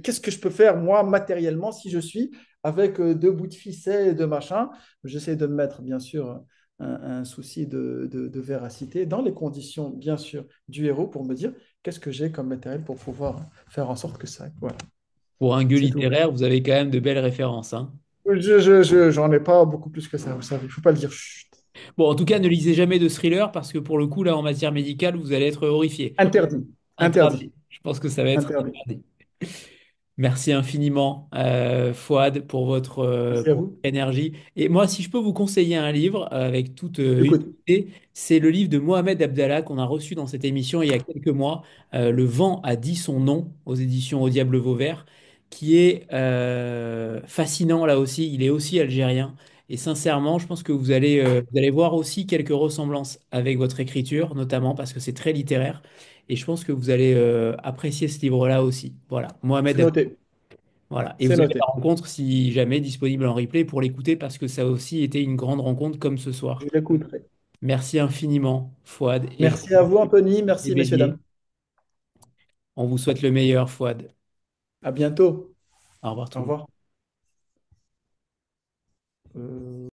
qu'est-ce que je peux faire moi matériellement si je suis avec deux bouts de ficelle et de machin. J'essaie de me mettre bien sûr un souci de véracité dans les conditions bien sûr du héros pour me dire qu'est-ce que j'ai comme matériel pour pouvoir faire en sorte que ça. Voilà, Pour un gueux c'est tout. littéraire, vous avez quand même de belles références, hein. J'en ai pas beaucoup plus que ça, vous savez. Il ne faut pas le dire. Chut. Bon, en tout cas, ne lisez jamais de thriller parce que pour le coup, là, en matière médicale, vous allez être horrifié. Interdit. Interdit. Interdit. Je pense que ça va être Interdit. interdit. Merci infiniment, Fouad, Merci à pour votre vous. énergie. Et moi, si je peux vous conseiller un livre avec toute Écoute. humilité, c'est le livre de Mohamed Abdallah qu'on a reçu dans cette émission il y a quelques mois, Le vent a dit son nom, aux éditions Au Diable Vauvert, qui est fascinant là aussi. Il est aussi algérien. Et sincèrement, je pense que vous allez voir aussi quelques ressemblances avec votre écriture, notamment parce que c'est très littéraire. Et je pense que vous allez apprécier ce livre-là aussi. Voilà, C'est Mohamed. noté. Voilà. Et C'est vous avez noté. la rencontre, si jamais disponible en replay, pour l'écouter, parce que ça a aussi été une grande rencontre comme ce Je soir. l'écouterai. Merci infiniment, Fouad Merci à vous, Anthony. et Merci, messieurs, Bélier. dames. On vous souhaite le meilleur, Fouad. À bientôt. Au revoir Au tout le monde. revoir.